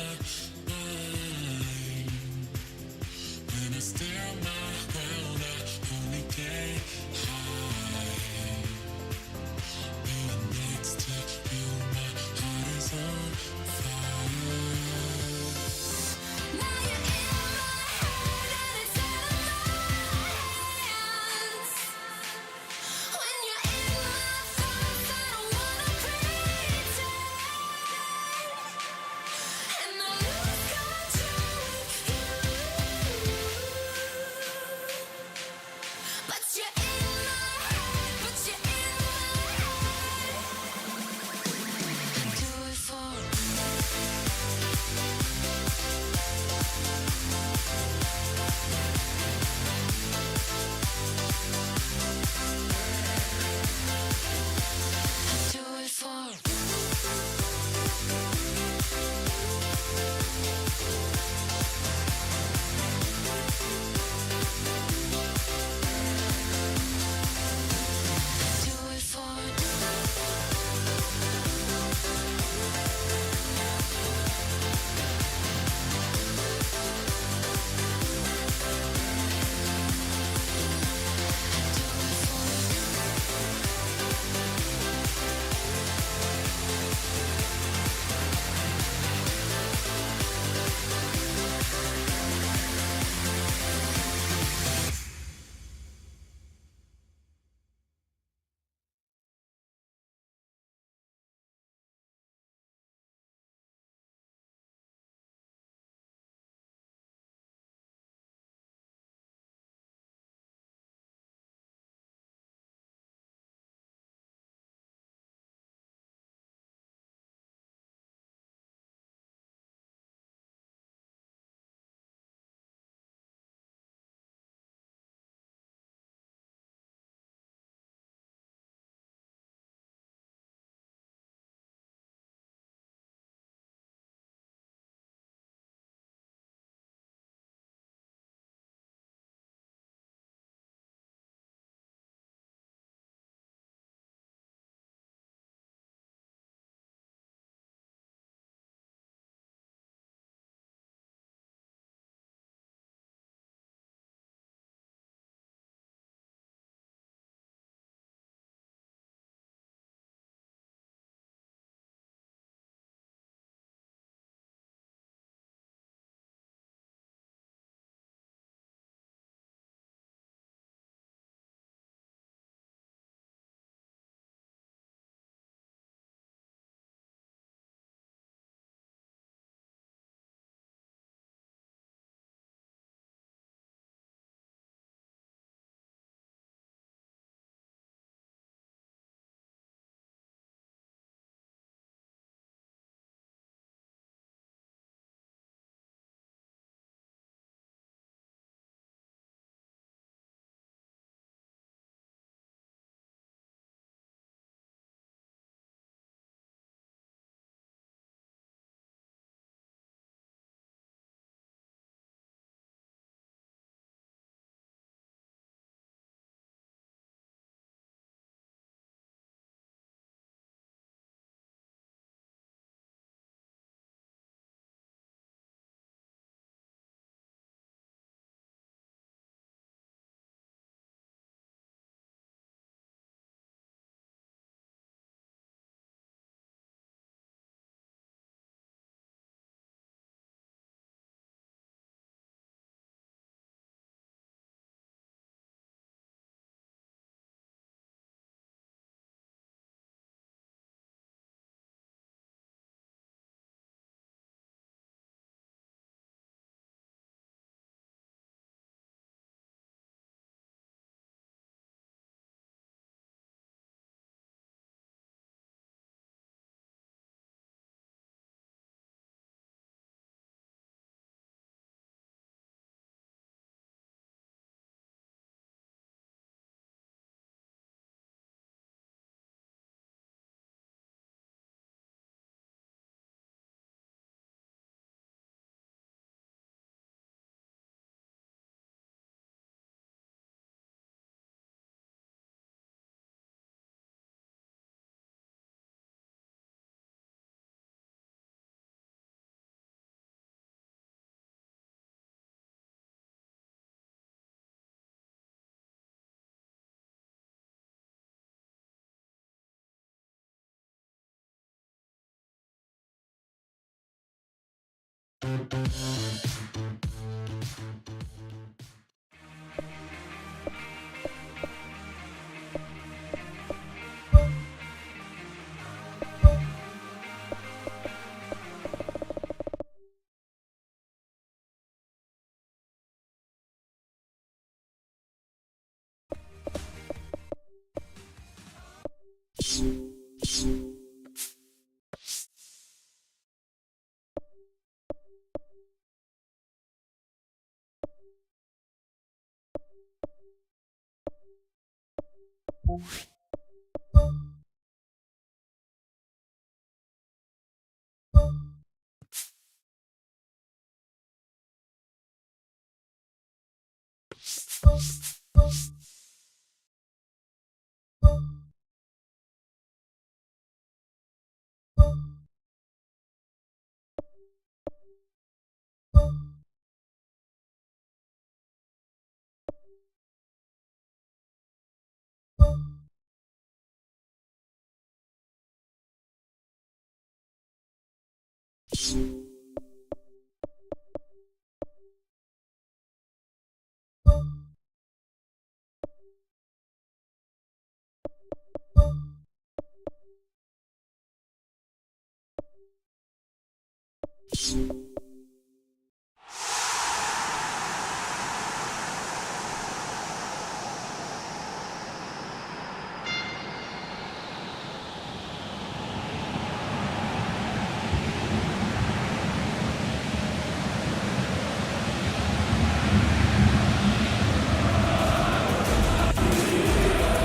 my mind. When I stand my ground, I only get high. Being next to you, my heart is on fire. Now you're in my head and it's out of my hands. When you're in my thoughts, I don't wanna pretend. And I lose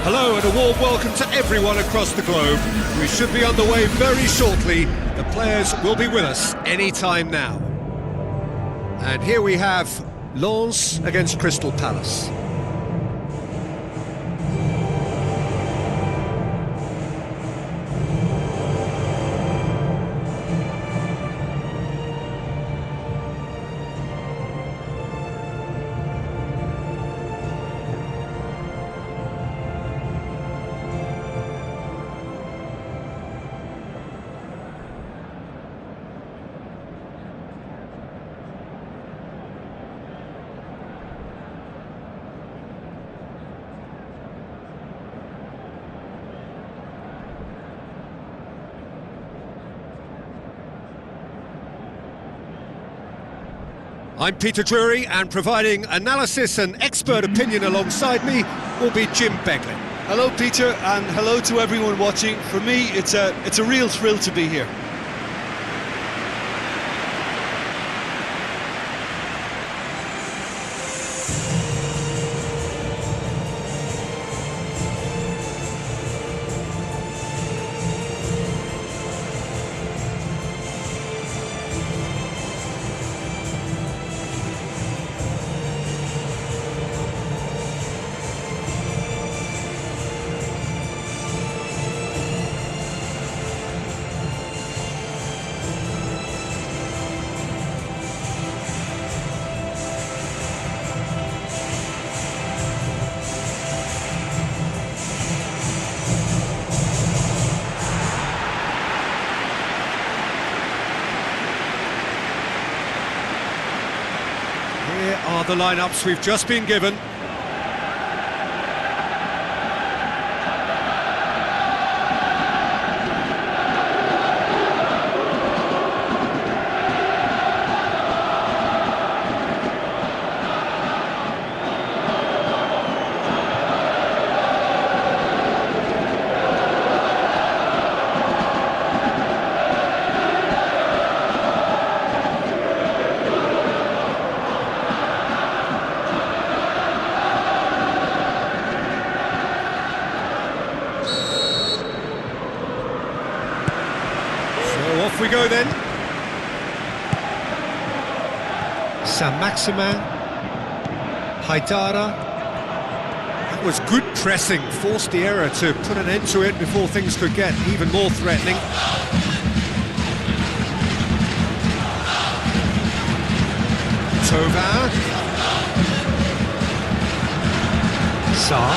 Hello and a warm welcome to everyone across the globe. We should be underway very shortly. The players will be with us any time now. And here we have Lens against Crystal Palace. I'm Peter Drury, and providing analysis and expert opinion alongside me will be Jim Beglin. Hello Peter, and hello to everyone watching. For me, it's a real thrill to be here. Here are the lineups we've just been given. Off we go then. Saint-Maximin, Haidara. That was good pressing, forced the error to put an end to it before things could get even more threatening. Thauvin. Sarr.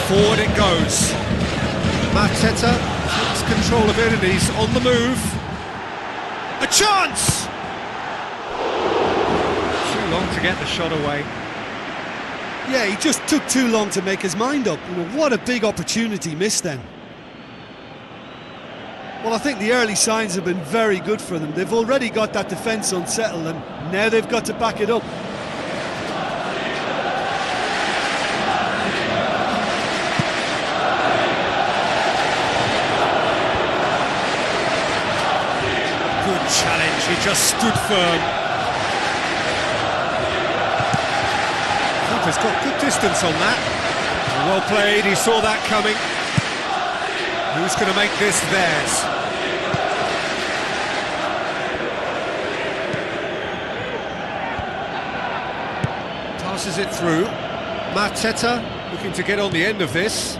Forward it goes. Mateta takes control of it and he's on the move. A chance! Too long to get the shot away. Yeah, he just took too long to make his mind up. You know, what a big opportunity missed then. Well, I think the early signs have been very good for them. They've already got that defence unsettled, and now they've got to back it up. Good challenge, he just stood firm. Keeper's got good distance on that. Well played, he saw that coming. Who's going to make this theirs? Passes it through. Mateta looking to get on the end of this.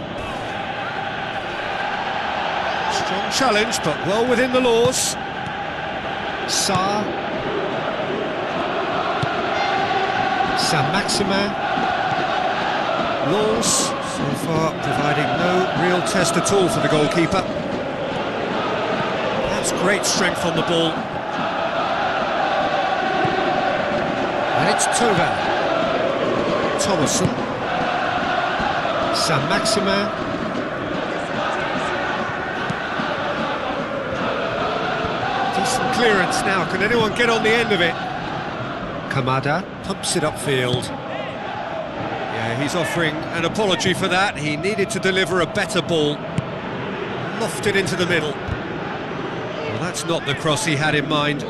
Strong challenge, but well within the laws. Sa. Saint-Maximin. Laws, so far providing no real test at all for the goalkeeper. That's great strength on the ball. And it's Tova. Thomason. Saint-Maximin. Decent clearance now. Can anyone get on the end of it? Kamada pumps it upfield. Yeah, he's offering an apology for that. He needed to deliver a better ball. Lofted into the middle. Well, that's not the cross he had in mind.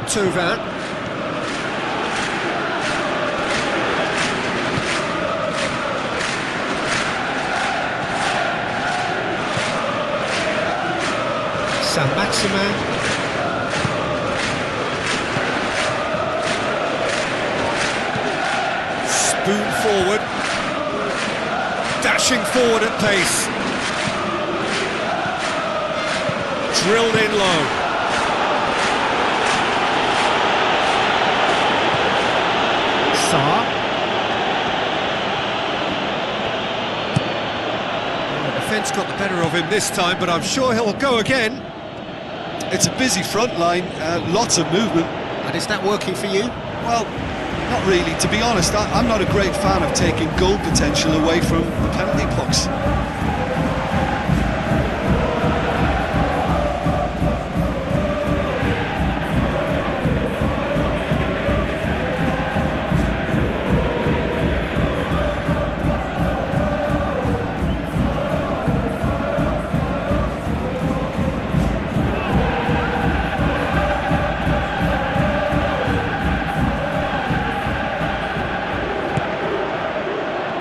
Thauvin. Saint-Maximin. Spoon forward. Dashing forward at pace. Drilled in low. Sa. The defence got the better of him this time, but I'm sure he'll go again. It's a busy front line, lots of movement. And is that working for you? Well, not really. To be honest, I'm not a great fan of taking goal potential away from the penalty box.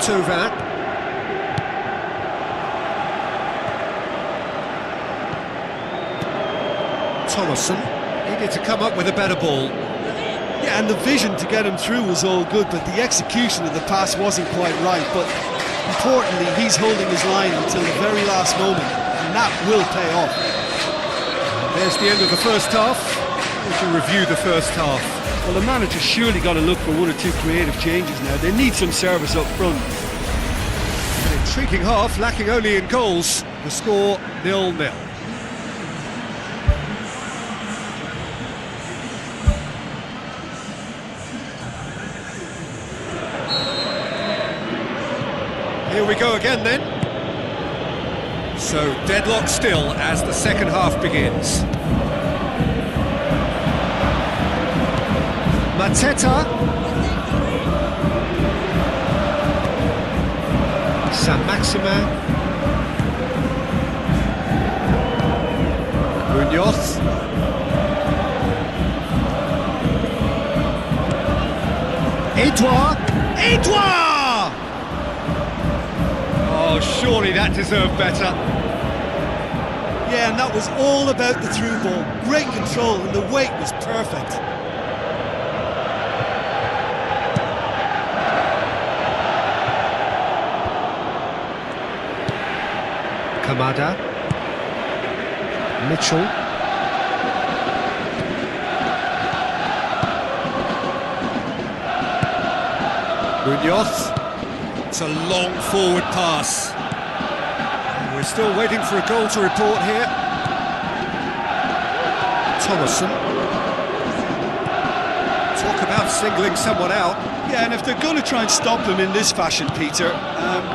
Thauvin. Thomason needed to come up with a better ball. Yeah, and the vision to get him through was all good, but the execution of the pass wasn't quite right. But importantly, he's holding his line until the very last moment, and that will pay off. There's the end of the first half. We can review the first half. Well, the manager's surely got to look for one or two creative changes now. They need some service up front. An intriguing half, lacking only in goals. The score 0-0. Here we go again then. So deadlock still as the second half begins. Mateta. Saint-Maximin. Munoz. Edouard! Oh, surely that deserved better. Yeah, and that was all about the through ball. Great control, and the weight was perfect. Kamada. Mitchell. Munoz. It's a long forward pass. We're still waiting for a goal to report here. Thomason. Talk about singling someone out. Yeah, and if they're going to try and stop him in this fashion, Peter,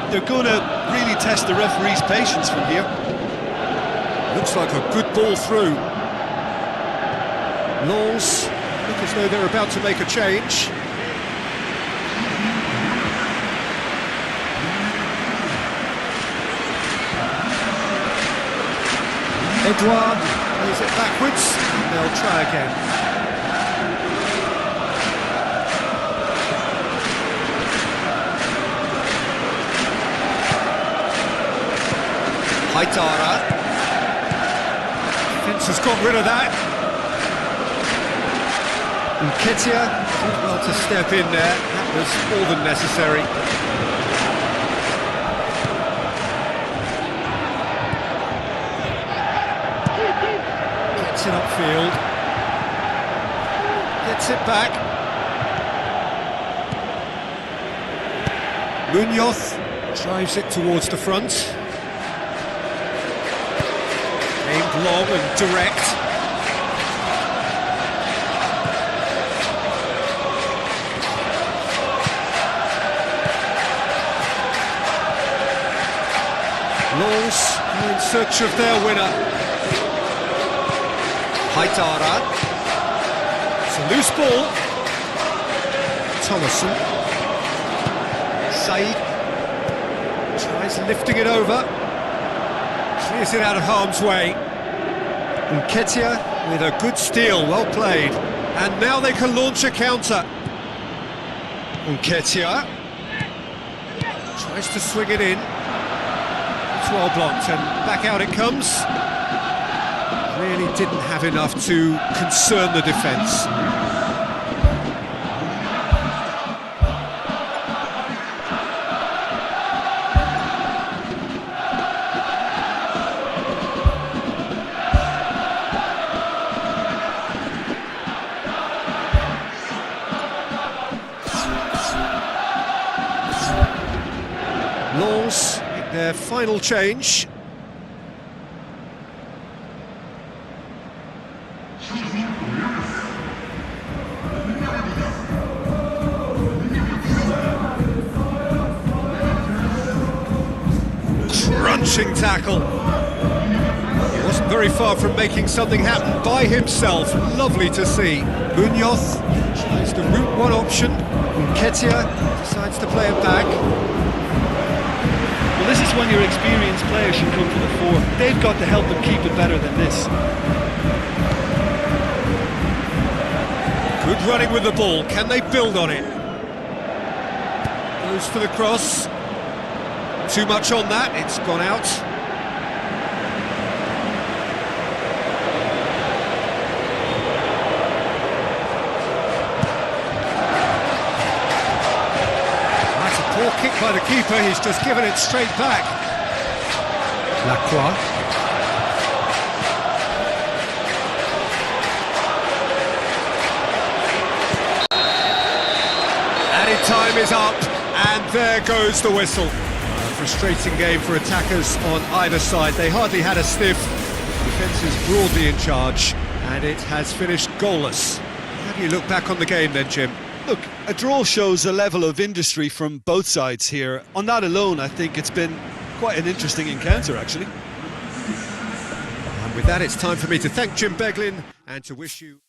they're going to really test the referee's patience from here. Looks like a good ball through. Lens look as though they're about to make a change. Edouard plays it backwards, and they'll try again. Haitara. Defence has got rid of that. Nketiah did well to step in there. That was more than necessary. Gets it upfield. Gets it back. Munoz drives it towards the front. Aimed long and direct. Lens in search of their winner. Haitara. It's a loose ball. Thomason. Said tries lifting it over. Clears it out of harm's way. Nketiah with a good steal, well played. And now they can launch a counter. Nketiah tries to swing it in. It's well blocked and back out it comes. Really didn't have enough to concern the defence. Lens, their final change. Crunching tackle. He wasn't very far from making something happen by himself. Lovely to see. Munoz tries the route one option. Nketiah decides to play it back. Well, this is when your experienced players should come to the fore. They've got to help them keep it better than this. Good running with the ball. Can they build on it? Goes for the cross. Too much on that. It's gone out. Poor kick by the keeper, he's just given it straight back. Lacroix. Added time is up, and there goes the whistle. A frustrating game for attackers on either side. They hardly had a sniff. Defence is broadly in charge, and it has finished goalless. How do you look back on the game then, Jim? Look, a draw shows a level of industry from both sides here. On that alone, I think it's been quite an interesting encounter, actually. And with that, it's time for me to thank Jim Beglin and to wish you...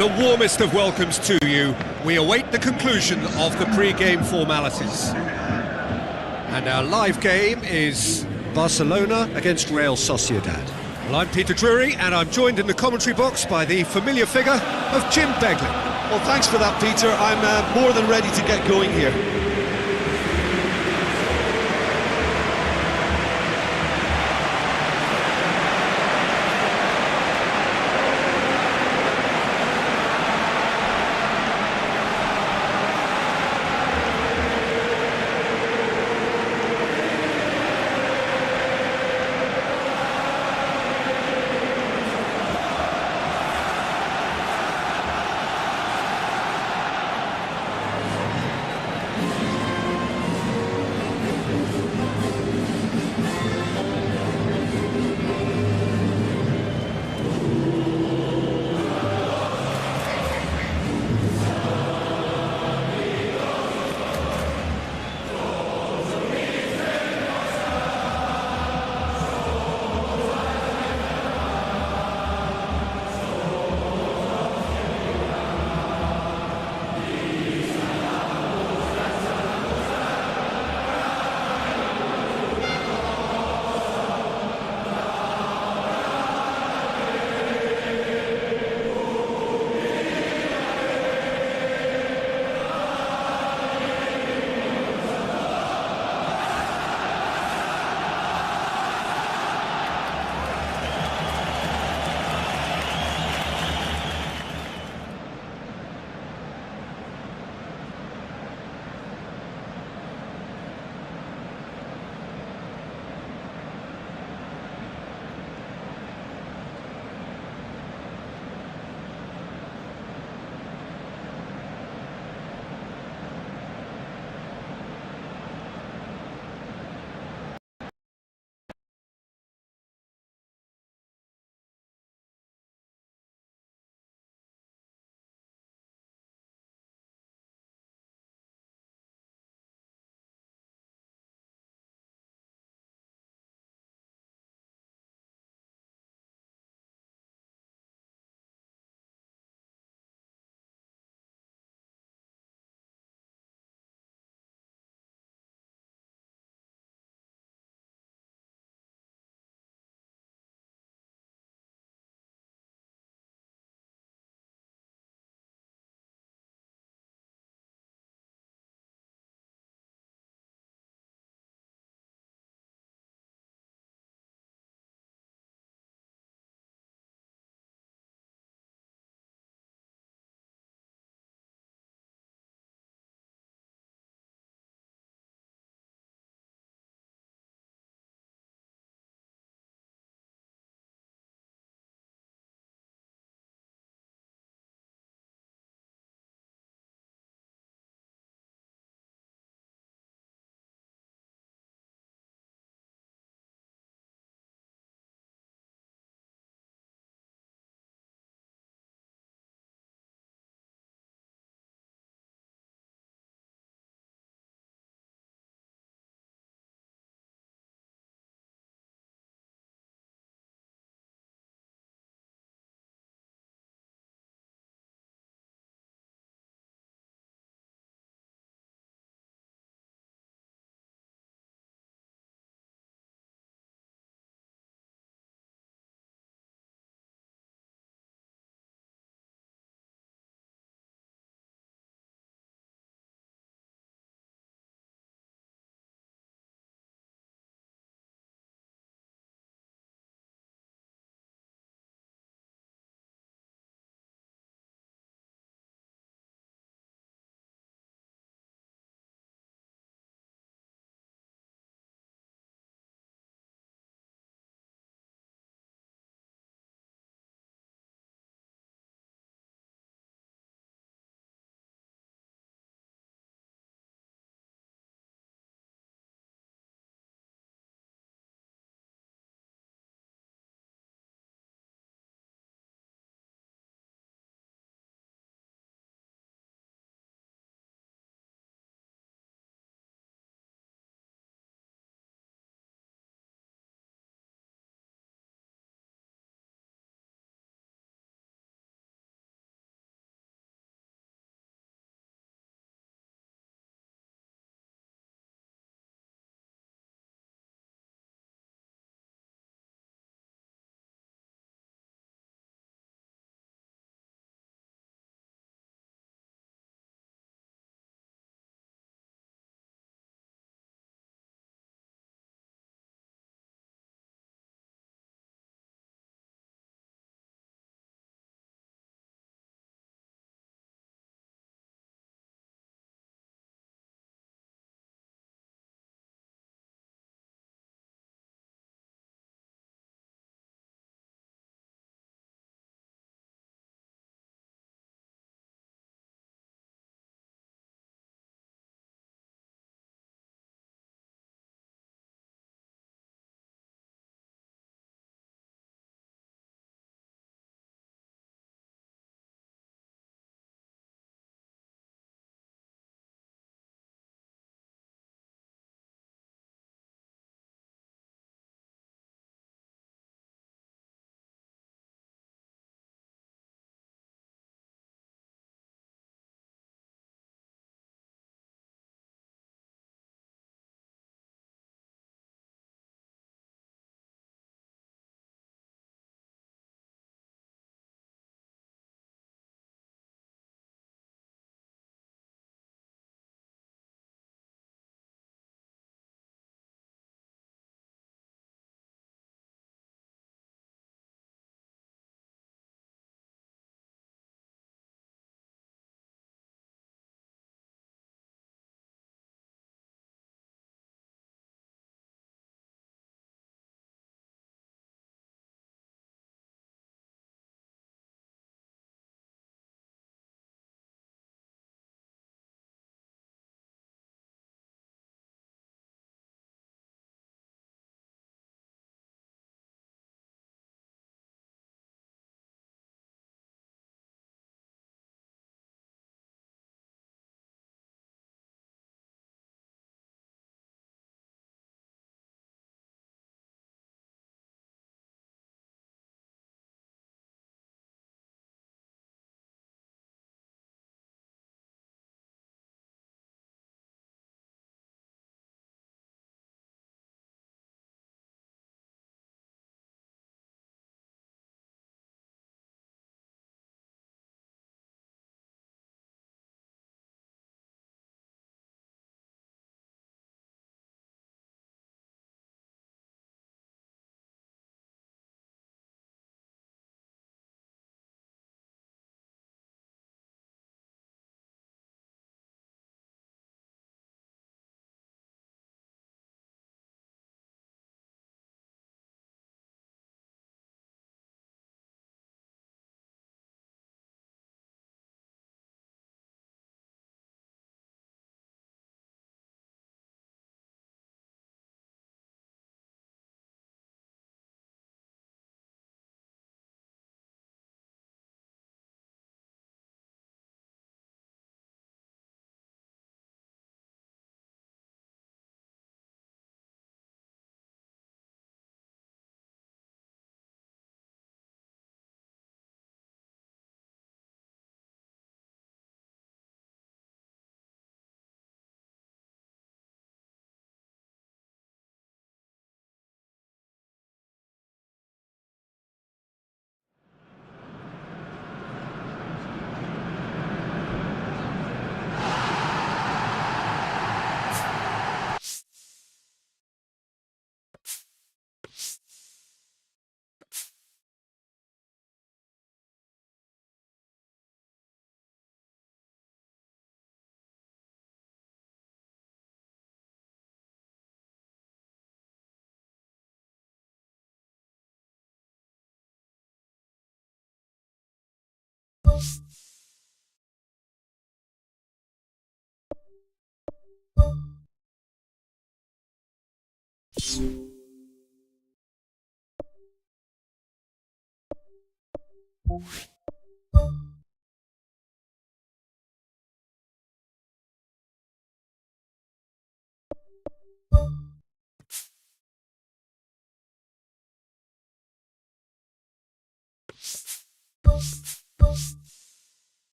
The warmest of welcomes to you. We await the conclusion of the pre-game formalities. And our live game is Barcelona against Real Sociedad. Well, I'm Peter Drury, and I'm joined in the commentary box by the familiar figure of Jim Begley. Well, thanks for that, Peter. I'm more than ready to get going here.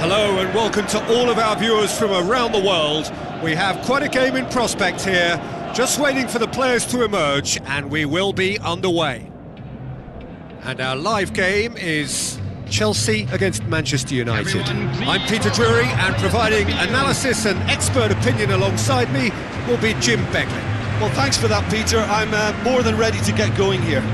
Hello and welcome to all of our viewers from around the world. We have quite a game in prospect here, just waiting for the players to emerge, and we will be underway. And our live game is Chelsea against Manchester United. I'm Peter Drury, and providing analysis and expert opinion alongside me will be Jim Begley. Well, thanks for that, Peter. I'm more than ready to get going here.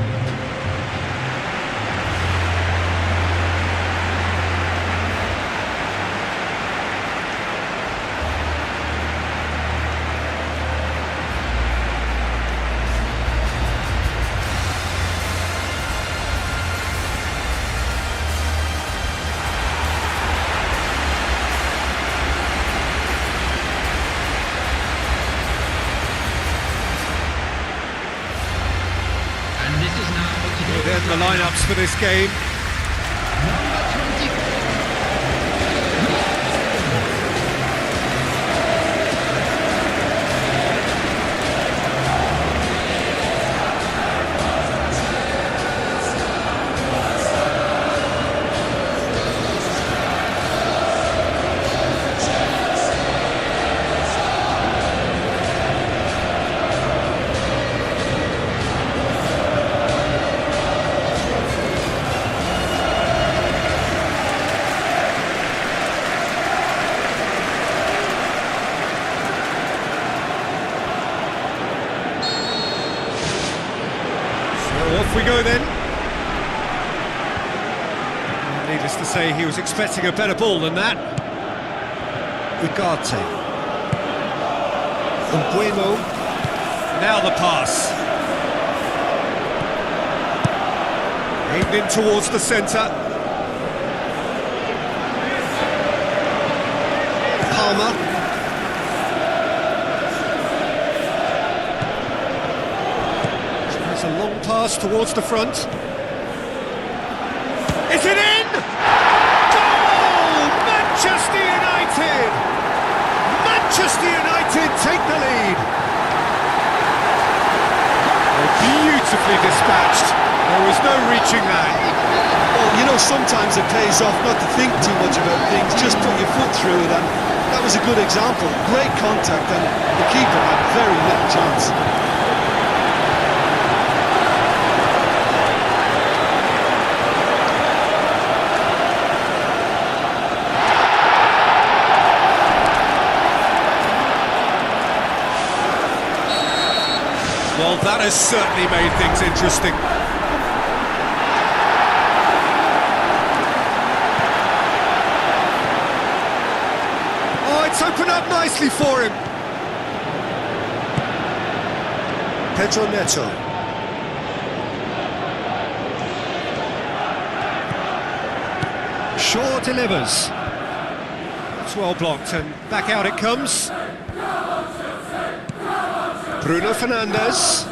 There's the lineups for this game. Off we go then. Needless to say, he was expecting a better ball than that. Ugarte. Bueno. Now the pass. Aimed in towards the centre. Palmer. A long pass towards the front. Is it in? Goal! Manchester United! Manchester United take the lead. Beautifully dispatched. There was no reaching that. Well, you know, sometimes it pays off not to think too much about things, just put your foot through it, and that was a good example. Great contact, and the keeper had very little chance. Well, that has certainly made things interesting. Oh, it's opened up nicely for him. Pedro Neto. Shaw delivers. It's well blocked, and back out it comes. Bruno Fernandes.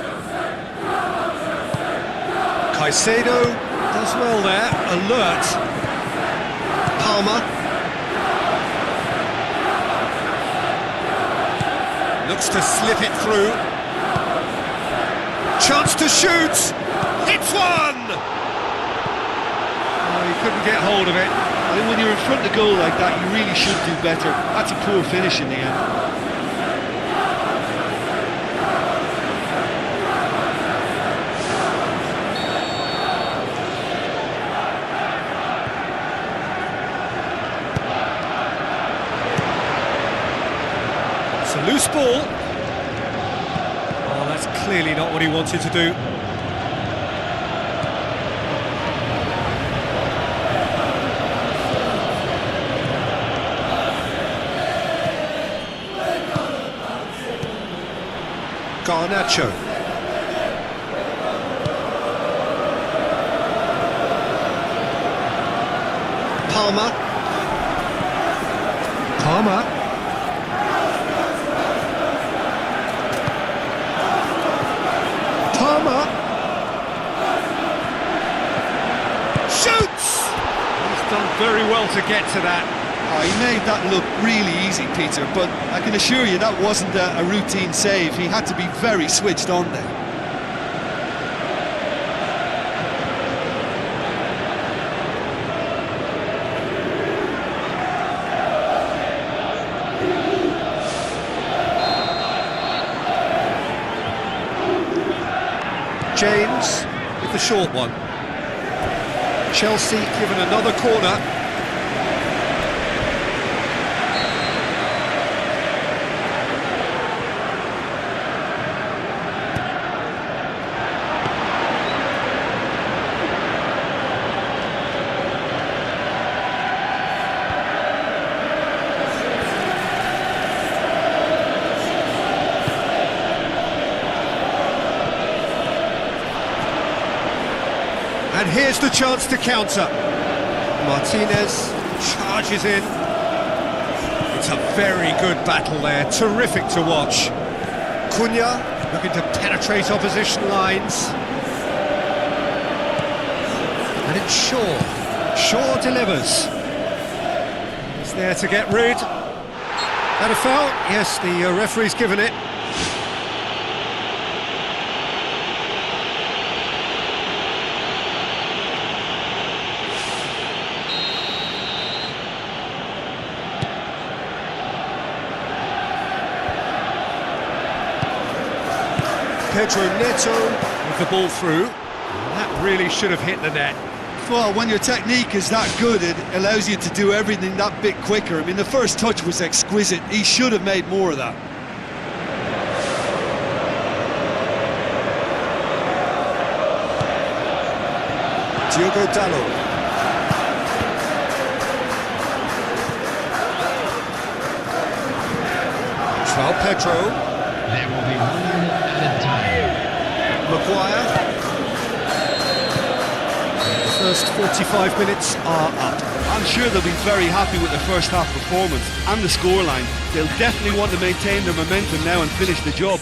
Caicedo does well there, alert. Palmer. Looks to slip it through. Chance to shoot! Hits one! Oh, he couldn't get hold of it. I think when you're in front of goal like that, you really should do better. That's a poor finish in the end. It's a loose ball. Oh, that's clearly not what he wanted to do. Garnacho. Palmer. Palmer. Palmer. Shoots! He's done very well to get to that. Oh, he made that look really easy, Peter, but I can assure you that wasn't a routine save. He had to be very switched on there. James with the short one. Chelsea given another corner. And here's the chance to counter. Martinez charges in. It's a very good battle there, terrific to watch. Cunha looking to penetrate opposition lines. And it's Shaw. Shaw delivers. He's there to get rid. That a foul? Yes, the referee's given it. Pedro Neto with the ball through. That really should have hit the net. Well, when your technique is that good, it allows you to do everything that bit quicker. I mean, the first touch was exquisite. He should have made more of that. Diogo Dallo. João Pedro. There will be 1 minute added time. Maguire. The first 45 minutes are up. I'm sure they'll be very happy with the first half performance and the scoreline. They'll definitely want to maintain their momentum now and finish the job.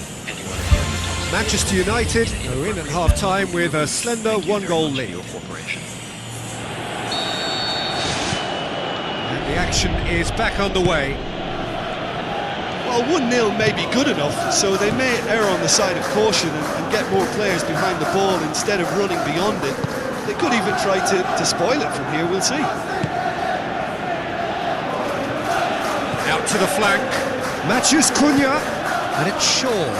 Manchester United are in at half-time with a slender one-goal lead. And the action is back underway. Well, 1-0 may be good enough, so they may err on the side of caution and get more players behind the ball instead of running beyond it. They could even try to spoil it from here, we'll see. Out to the flank, Matheus Cunha, and it's Shaw.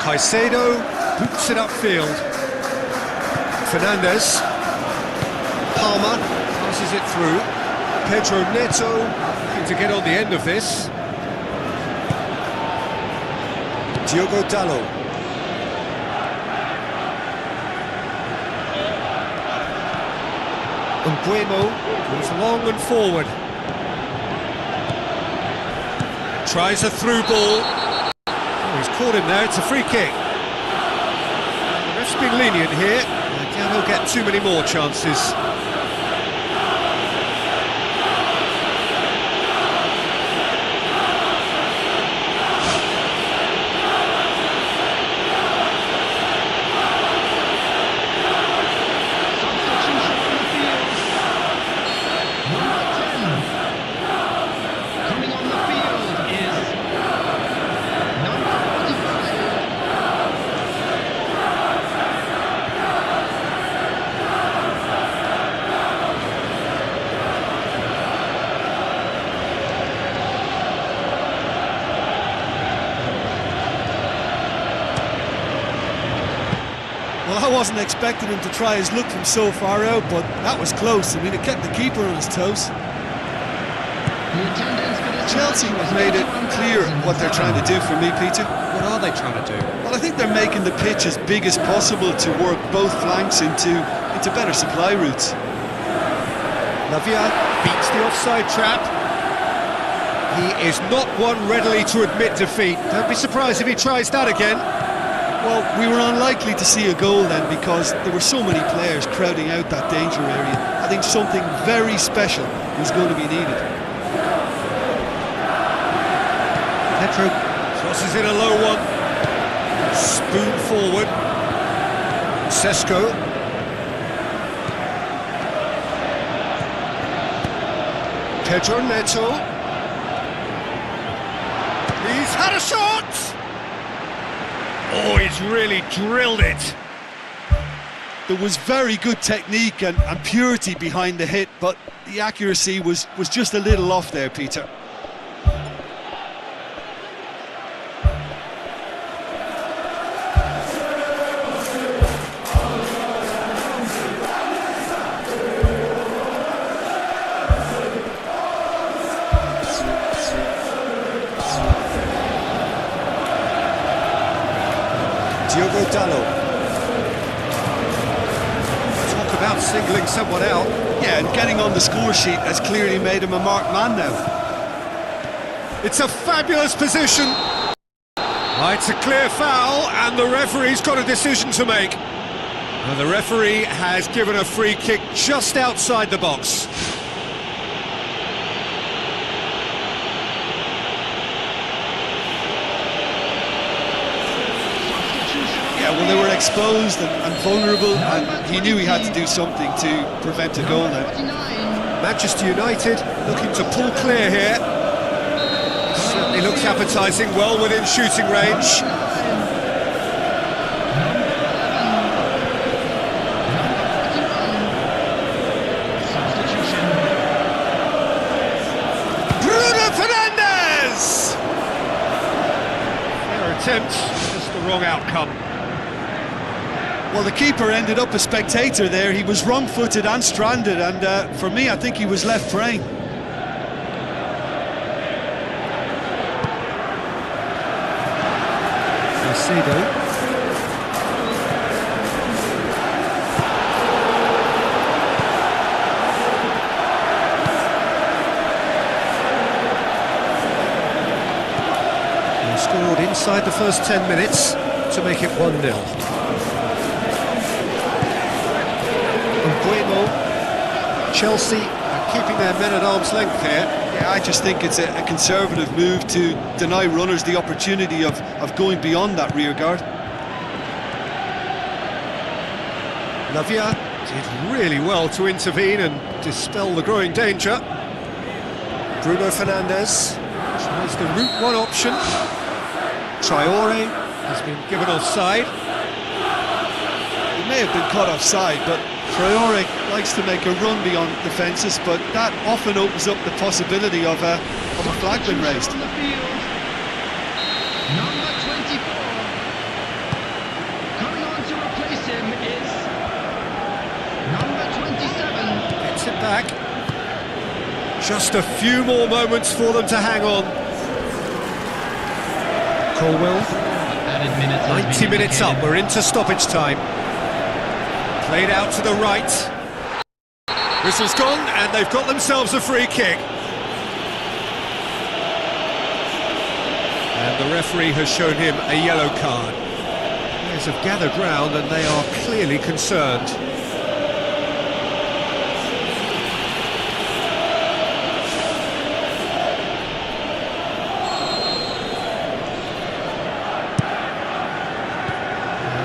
Caicedo boots it upfield. Fernandes. Palmer passes it through. Pedro Neto looking to get on the end of this. Diogo Dallo. Umbuemo goes long and forward. Tries a through ball. Oh, he's caught him there, it's a free kick. The ref's been lenient here. I doubt he'll get too many more chances. Well, I wasn't expecting him to try his luck from so far out, but that was close. I mean, it kept the keeper on his toes. Chelsea have made it clear what they're trying to do for me, Peter. What are they trying to do? Well, I think they're making the pitch as big as possible to work both flanks into better supply routes. Lavia beats the offside trap. He is not one readily to admit defeat. Don't be surprised if he tries that again. Well, we were unlikely to see a goal then because there were so many players crowding out that danger area. I think something very special was going to be needed. Petro crosses in a low one. Spoon forward. Sesko. Pedro Neto. He's had a shot! Oh, he's really drilled it. There was very good technique and purity behind the hit, but the accuracy was just a little off there, Peter. Diogo Dalot. Talk about singling someone out. Yeah, and getting on the score sheet has clearly made him a marked man now. It's a fabulous position. It's a clear foul, and the referee's got a decision to make. And the referee has given a free kick just outside the box. Yeah, well, they were exposed and vulnerable, and he knew he had to do something to prevent a goal now. Manchester United looking to pull clear here. Certainly looks appetising, well within shooting range. Bruno Fernandes! Fair attempt, just the wrong outcome. Well, the keeper ended up a spectator there. He was wrong-footed and stranded, and for me, I think he was left praying. He scored inside the first 10 minutes to make it 1-0. Chelsea are keeping their men at arm's length here. Yeah, I just think it's a conservative move to deny runners the opportunity of going beyond that rear guard. Lavia did really well to intervene and dispel the growing danger. Bruno Fernandes tries the route one option. Traore has been given offside. He may have been caught offside, but Traore likes to make a run beyond defences, but that often opens up the possibility of a flag being raised. Number 24. Coming on to replace him is number 27. Gets it back. Just a few more moments for them to hang on. Colwell. 90 minutes up, we're into stoppage time. Played out to the right. Whistle's gone, and they've got themselves a free kick. And the referee has shown him a yellow card. Players have gathered round, and they are clearly concerned.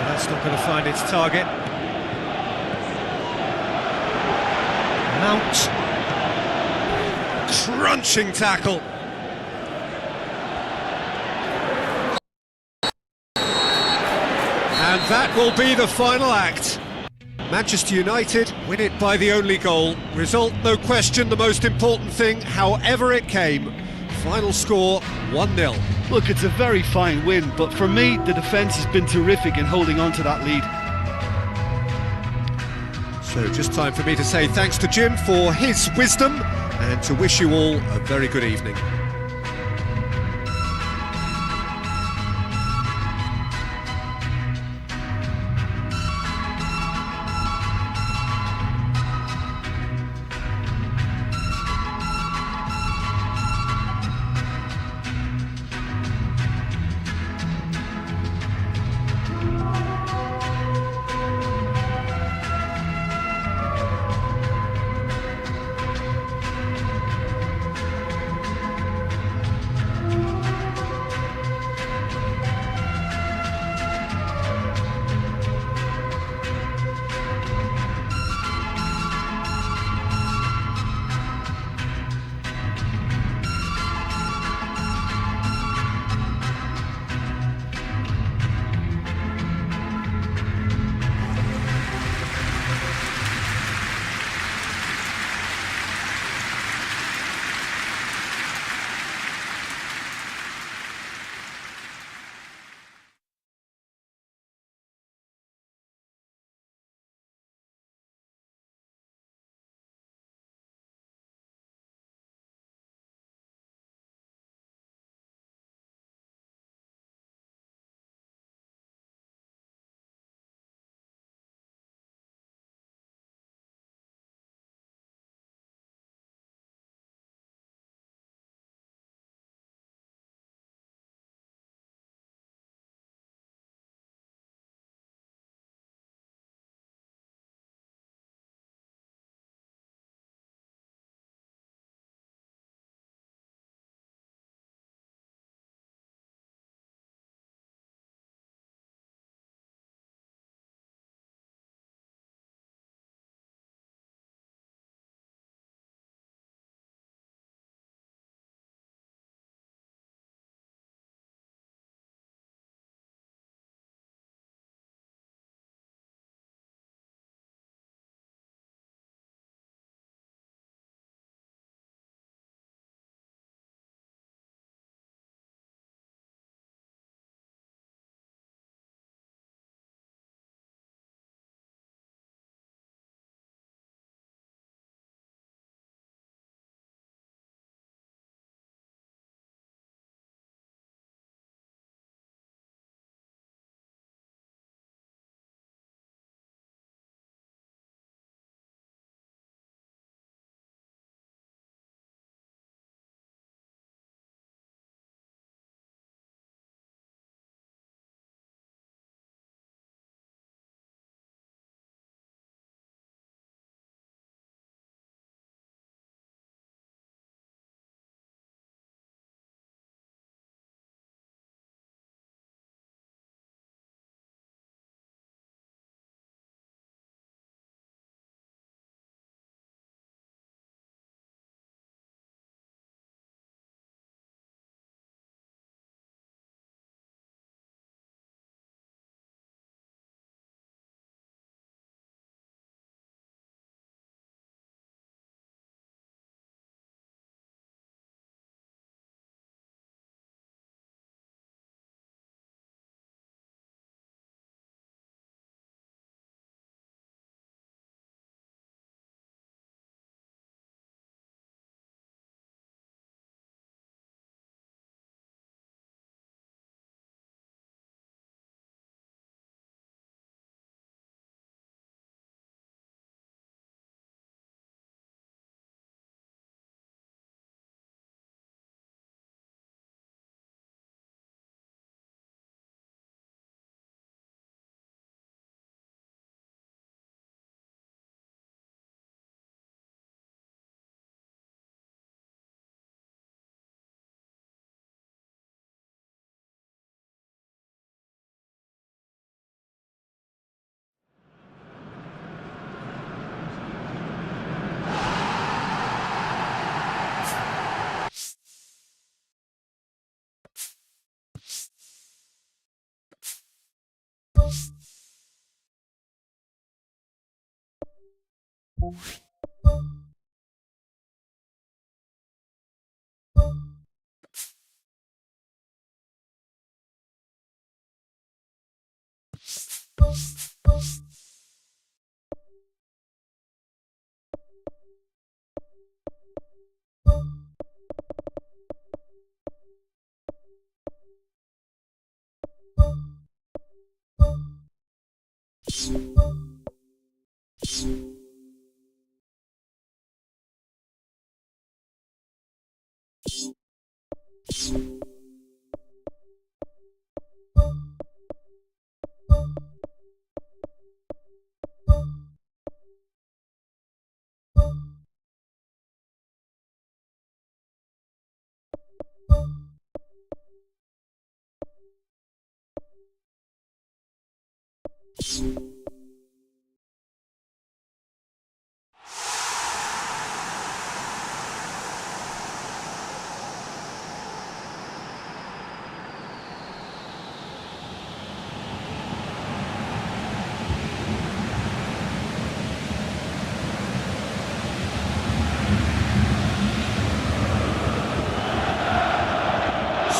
That's not going to find its target. Mount. Crunching tackle. And that will be the final act. Manchester United win it by the only goal. Result, no question, the most important thing, however it came. Final score, 1-0. Look, it's a very fine win, but for me, the defence has been terrific in holding on to that lead. So just time for me to say thanks to Jim for his wisdom and to wish you all a very good evening.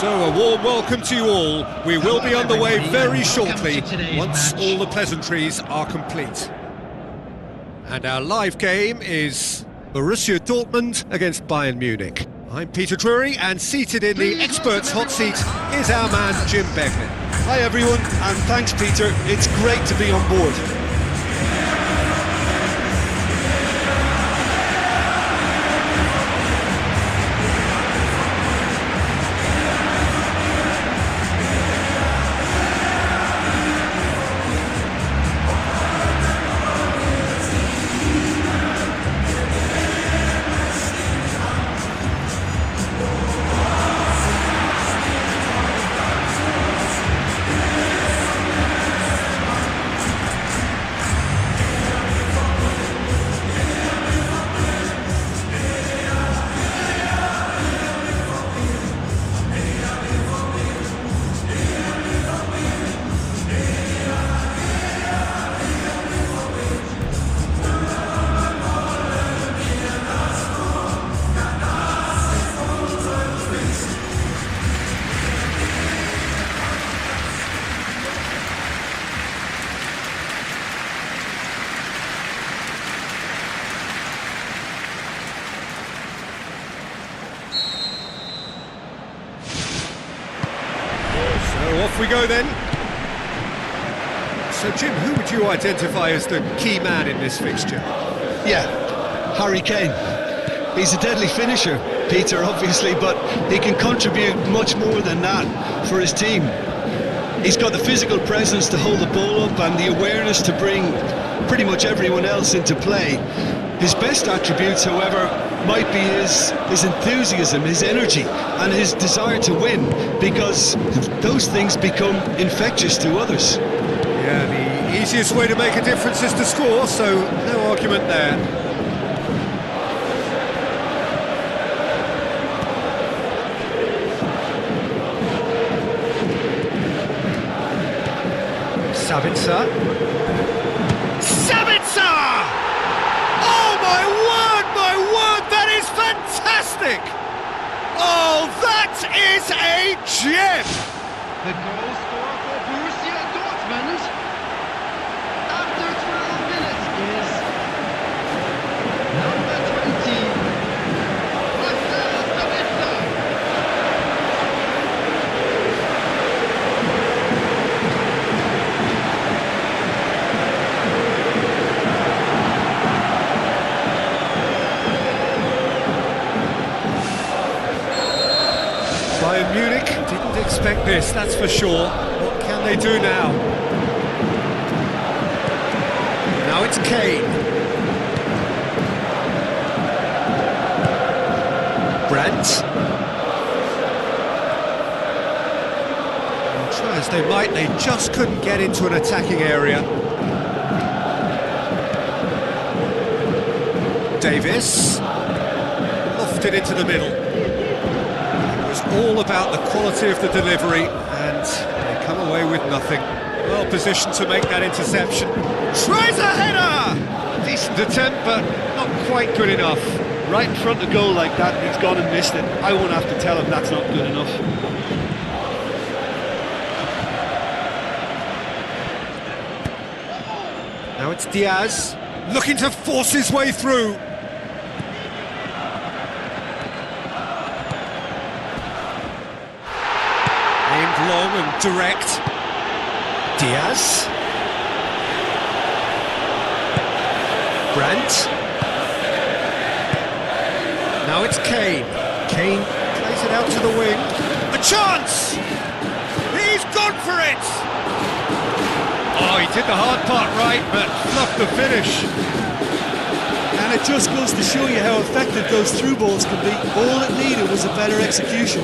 So a warm welcome to you all. We will be on the way very shortly once all the pleasantries are complete. And our live game is Borussia Dortmund against Bayern Munich. I'm Peter Drury, and seated in the experts' hot seat is our man Jim Beglin. Hi everyone, and thanks Peter, it's great to be on board. Off we go then. So Jim, who would you identify as the key man in this fixture? Yeah, Harry Kane. He's a deadly finisher, Peter, obviously, but he can contribute much more than that for his team. He's got the physical presence to hold the ball up and the awareness to bring pretty much everyone else into play. His best attributes, however, might be his enthusiasm, his energy, and his desire to win, because those things become infectious to others. Yeah, the easiest way to make a difference is to score, so no argument there. Sabitzer. Oh my word, that is fantastic! Oh, that is a gem! The goal scorer for Borussia Dortmund after 12 minutes is number 20, Sabitzer. Bayern Munich didn't expect this, that's for sure. What can they do now? Now it's Kane. Brandt. Try as they might, they just couldn't get into an attacking area. Davis. Lofted into the middle. All about the quality of the delivery, and they come away with nothing. Well positioned to make that interception. Tries a header! Decent attempt, but not quite good enough. Right in front of goal like that, he's gone and missed it. I won't have to tell him that's not good enough. Now it's Diaz, looking to force his way through. Aimed long and direct. Diaz. Brandt. Now it's Kane. Kane plays it out to the wing. A chance! He's gone for it! Oh, he did the hard part right, but fluffed the finish. And it just goes to show you how effective those through balls can be. All it needed was a better execution.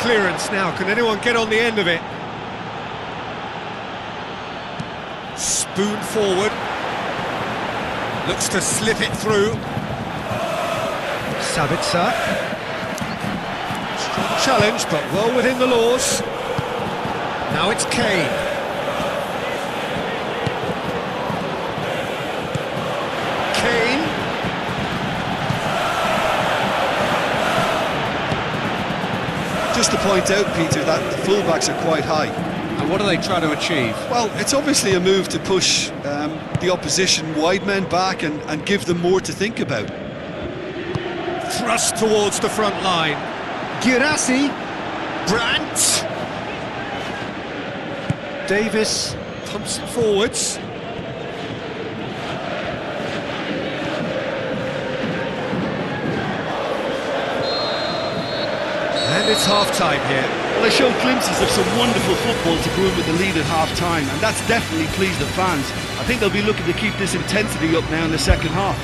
clearance now. Can anyone get on the end of it? Spoon forward. Looks to slip it through. Sabitzer. Strong challenge, but well within the laws. Now it's Kane. Kane. Just to point out, Peter, that the fullbacks are quite high. And what are they trying to achieve? Well, it's obviously a move to push the opposition wide men back and give them more to think about. Thrust towards the front line. Girassi. Brandt. Davis pumps it forwards. And it's half-time here. Well, they showed glimpses of some wonderful football to go in with the lead at half-time, and that's definitely pleased the fans. I think they'll be looking to keep this intensity up now in the second half.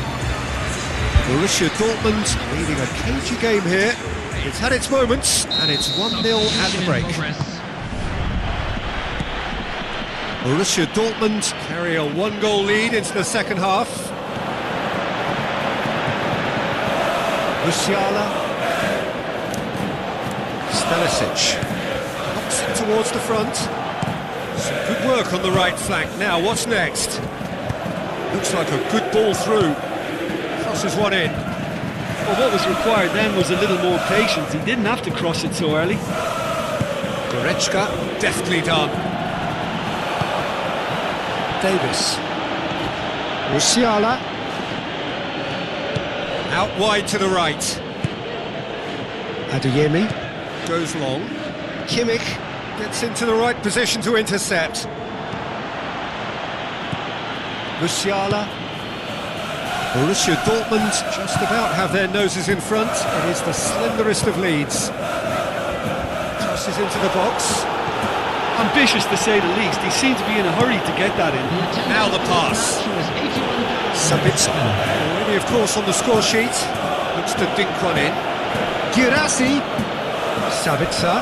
Borussia Dortmund leading a cagey game here. It's had its moments, and it's 1-0 at the break. Borussia Dortmund carry a one-goal lead into the second half. Musiala. Stanisic. Knocks it towards the front. Some good work on the right flank. Now, what's next? Looks like a good ball through. Crosses one in. Well, what was required then was a little more patience. He didn't have to cross it so early. Goretzka, deftly done. Davis. Musiala. Out wide to the right. Adeyemi. Goes long. Kimmich gets into the right position to intercept. Musiala. Borussia Dortmund just about have their noses in front. It is the slenderest of leads. Crosses into the box. Ambitious to say the least. He seemed to be in a hurry to get that in. Now the pass. Sabitzer. Already, of course, on the score sheet. Looks to dink one in. Girassi. Sabitzer.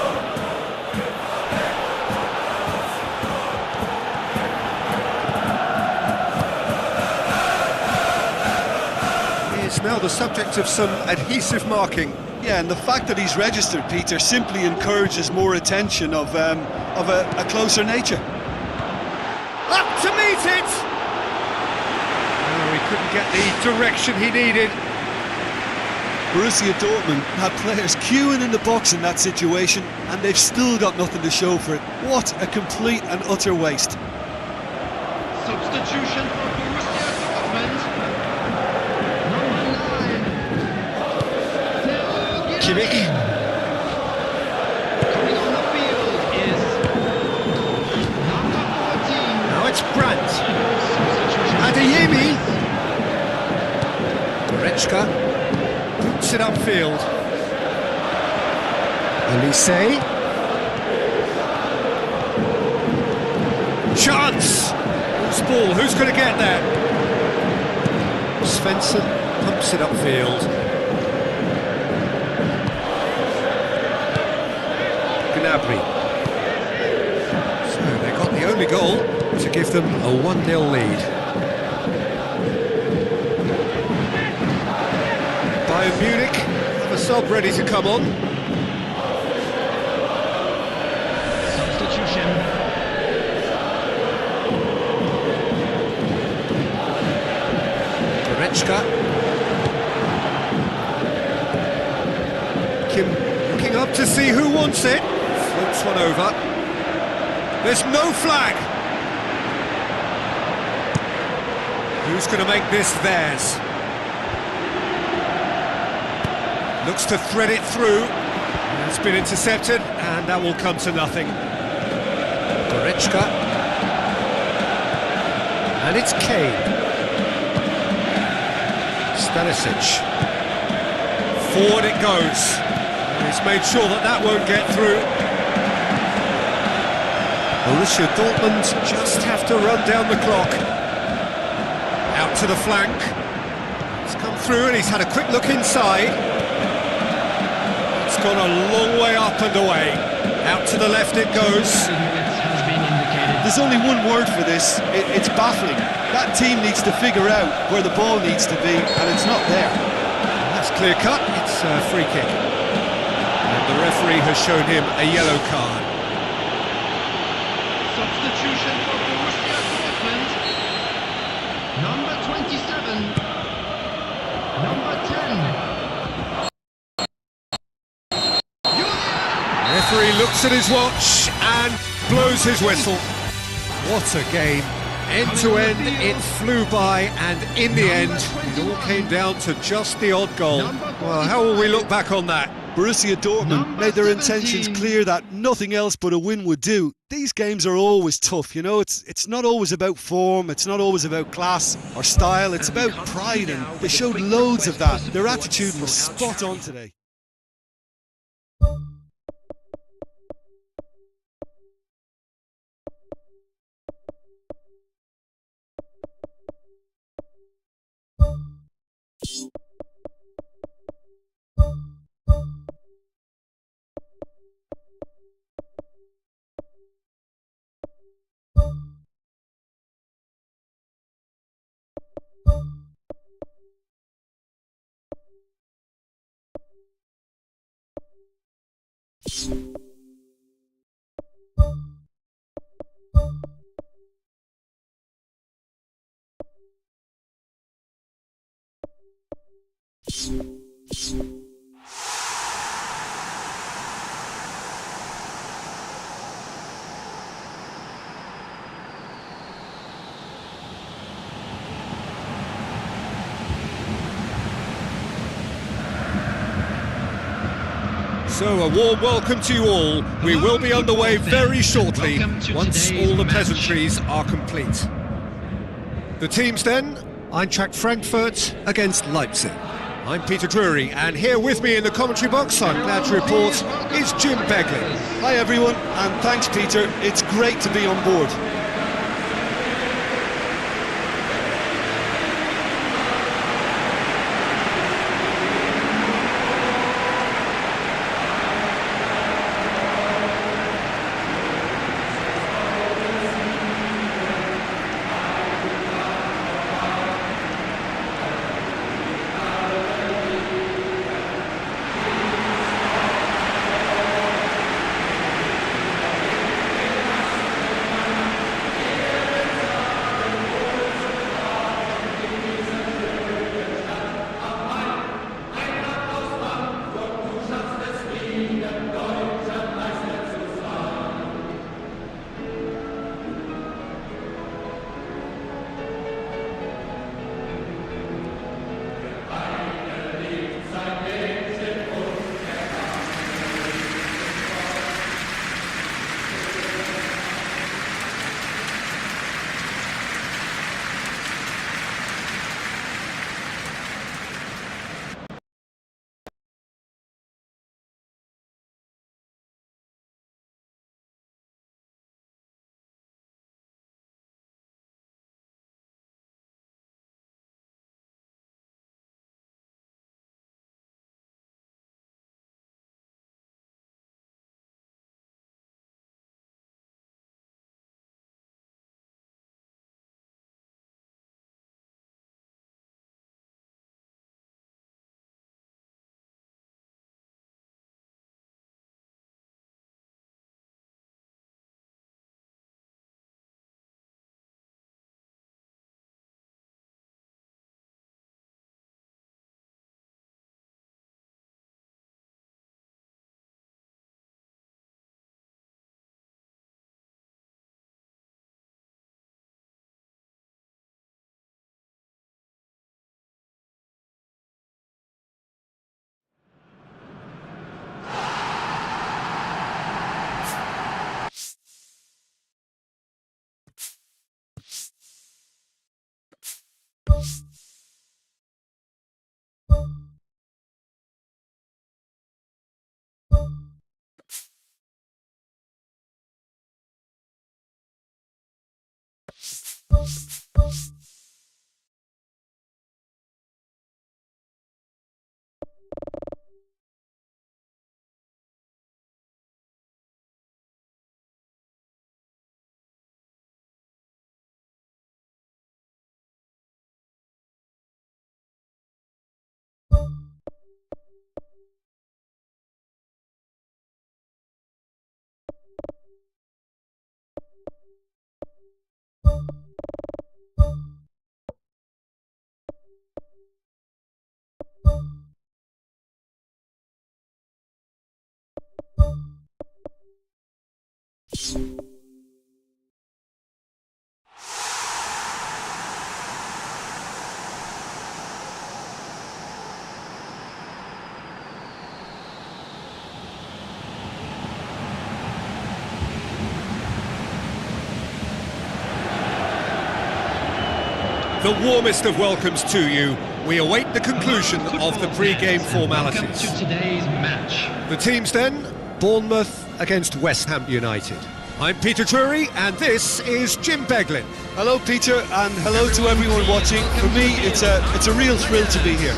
He is now the subject of some adhesive marking. Yeah, and the fact that he's registered, Peter, simply encourages more attention of a closer nature. Up to meet it! Oh, he couldn't get the direction he needed. Borussia Dortmund had players queuing in the box in that situation, and they've still got nothing to show for it. What a complete and utter waste. Substitution for Borussia Dortmund. Number 9. Kimmich. Coming on the field is number 14. Now it's Brandt. Substitution. Adeyemi. Goretzka. Boots it upfield. Elise. Chance! Loose ball, who's going to get there? Svensson pumps it upfield. Gnabry. So they got the only goal to give them a 1-0 lead. Bayern Munich have a sub ready to come on. Substitution. Goretzka. Kim looking up to see who wants it. Floats one over. There's no flag. Who's going to make this theirs? Looks to thread it through. It's been intercepted, and that will come to nothing. Goretzka. And it's Kane. Stanisic. Forward it goes. And he's made sure that that won't get through. Borussia Dortmund just have to run down the clock. Out to the flank. He's come through and he's had a quick look inside. It's gone a long way up and away. Out to the left it goes. Has been indicated. There's only one word for this. It's baffling. That team needs to figure out where the ball needs to be, and it's not there. That's clear cut. It's a free kick. And the referee has shown him a yellow card. substitution for Borussia Dortmund. Number 27. Number 10. Julian! Referee looks at his watch and blows his whistle. What a game. End to end, it flew by, and in the end, it all came down to just the odd goal. Well, how will we look back on that? Borussia Dortmund made their intentions clear that nothing else but a win would do. These games are always tough, you know, it's not always about form, it's not always about class or style, it's about pride, and they showed loads of that. Their attitude was spot on today. So a warm welcome to you all. We will be underway very shortly once all the pleasantries are complete. The teams then, Eintracht Frankfurt against Leipzig. I'm Peter Drury, and here with me in the commentary box, I'm glad to report, is Jim Begley. Hi everyone, and thanks Peter, it's great to be on board. minutes. The warmest of welcomes to you. We await the conclusion of the pre-game formalities. Welcome to today's match. The teams then, Bournemouth against West Ham United. I'm Peter Drury and this is Jim Beglin. Hello, Peter, and hello to everyone watching. For me, it's a real thrill to be here.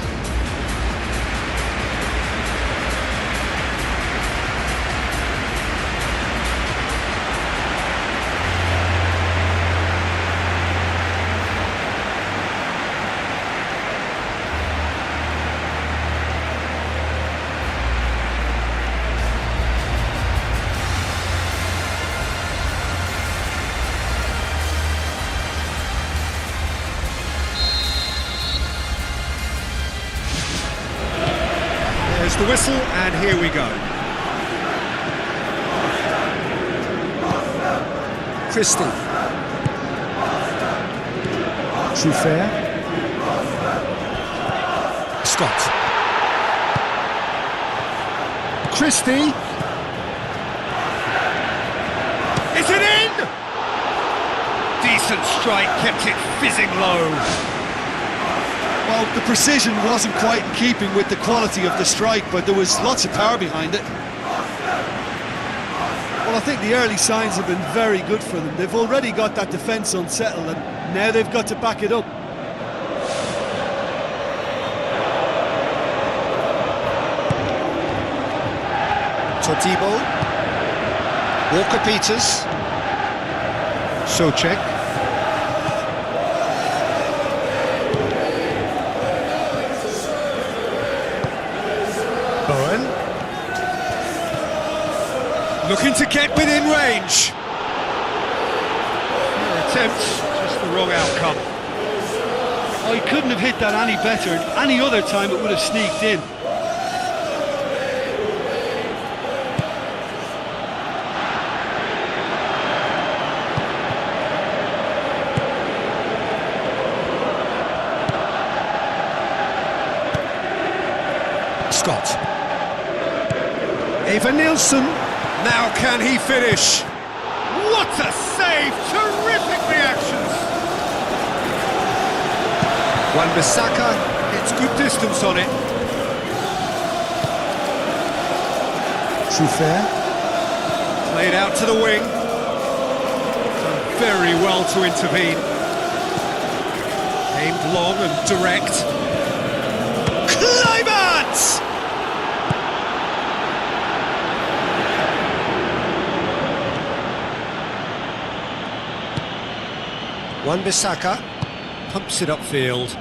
There's the whistle, and here we go. Christie. Trufair. Scott. Christie. Is it in? Decent strike, kept it fizzing low. Well, the precision wasn't quite in keeping with the quality of the strike, but there was lots of power behind it. Well, I think the early signs have been very good for them. They've already got that defence unsettled, and now they've got to back it up. Totibo. Walker-Peters. Souček. Bowen. Looking to get within range. Attempts, just the wrong outcome. Oh, he couldn't have hit that any better. Any other time it would have sneaked in. Scott. Eva Nilsson. Now can he finish? What a save! Terrific reactions! Wan-Bissaka gets good distance on it. Trufair. Played out to the wing. Done very well to intervene. Aimed long and direct. Climax! Wan-Bissaka pumps it upfield.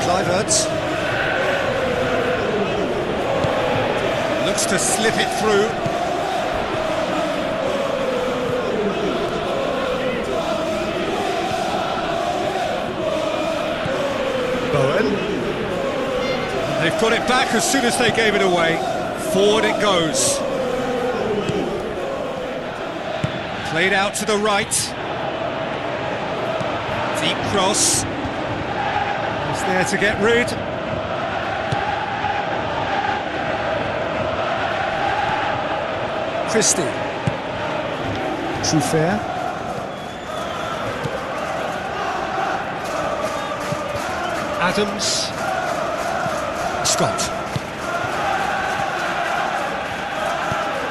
Kluivert looks to slip it through. Bowen. They've got it back as soon as they gave it away. Forward it goes. Played out to the right. Deep cross. It's there to get rid. Christie. Trufair. Adams. Scott.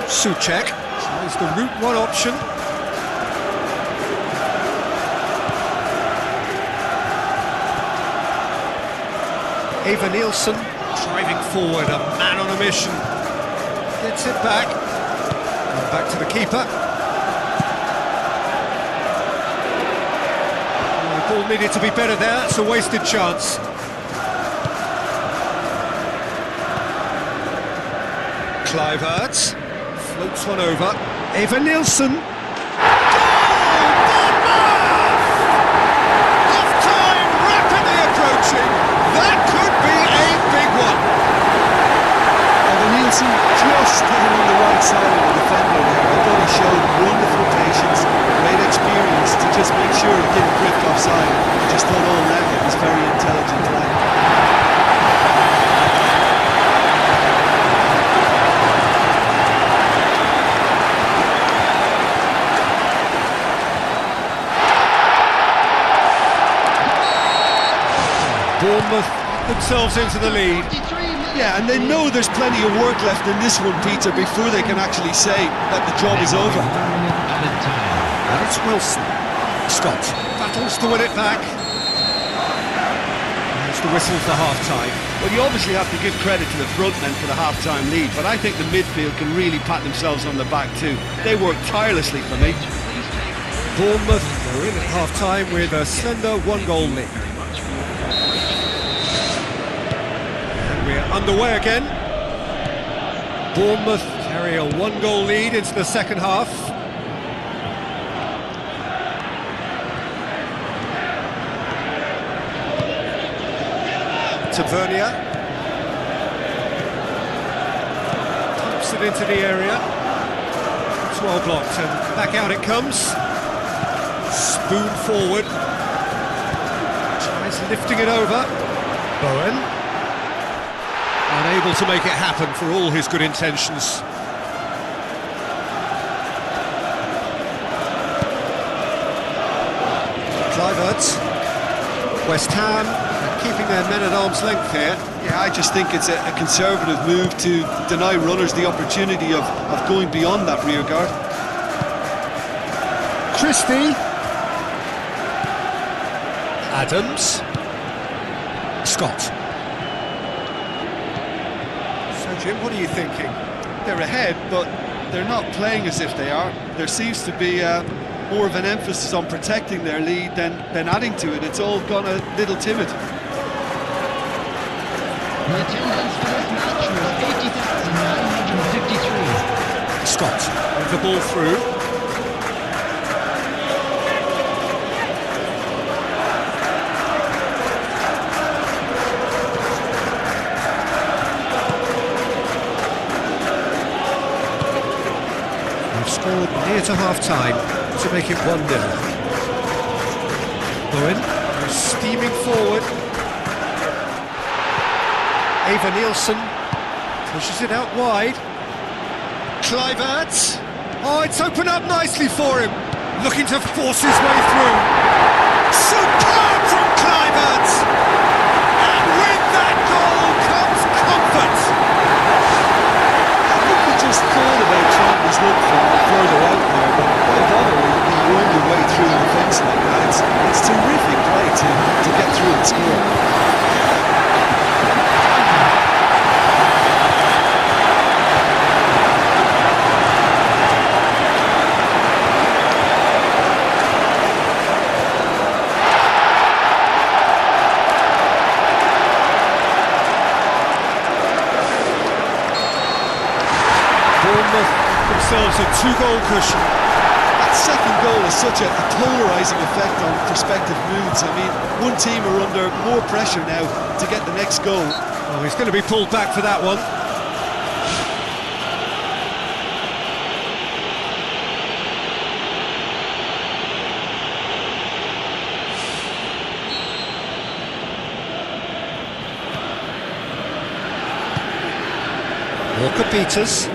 Souček tries the route one option. Eva Nilsson driving forward, a man on a mission. Gets it back. And back to the keeper. The ball needed to be better there, that's a wasted chance. Kluivert floats one over. Eva Nilsson. Half-time rapidly approaching. That could be a big one. cut all left. It was very intelligent play. Bournemouth themselves into the lead. 43 minutes. Yeah, and they know there's plenty of work left in this one, Peter, before they can actually say that the job is over. Added time. And it's Wilson. Scott battles to win it back. There's the whistle for half-time. Well, you obviously have to give credit to the front men for the half-time lead, but I think the midfield can really pat themselves on the back too. They worked tirelessly for me. Bournemouth are in at half-time with a slender one-goal lead. And we're underway again. Bournemouth carry a one-goal lead into the second half. Tavernier pumps it into the area. It's well blocked and back out it comes. Spoon forward. Tries lifting it over. Bowen unable to make it happen for all his good intentions. Kluivert. West Ham keeping their men at arm's length here. Yeah, I just think it's a conservative move to deny runners the opportunity of going beyond that rear guard. Christie. Adams. Scott. So Jim, what are you thinking? They're ahead, but they're not playing as if they are. There seems to be more of an emphasis on protecting their lead than adding to it. It's all gone a little timid. The attendance for this match was 80,953. Scott with the ball through. They've scored near to half-time to make it 1-0. Bowen is steaming forward. Ava Nielsen pushes it out wide. Kluivert. Oh, it's opened up nicely for him. Looking to force his way through. Superb from Kluivert. And with that goal comes comfort. I think we just thought about trying to look further out there, but why bother when you worm your way through the fence like that? It's terrific play to get through and score. Bournemouth themselves a two-goal cushion. That second goal has such a polarising effect on prospective moods. I mean, one team are under more pressure now to get the next goal. Oh, he's going to be pulled back for that one. Walker Peters.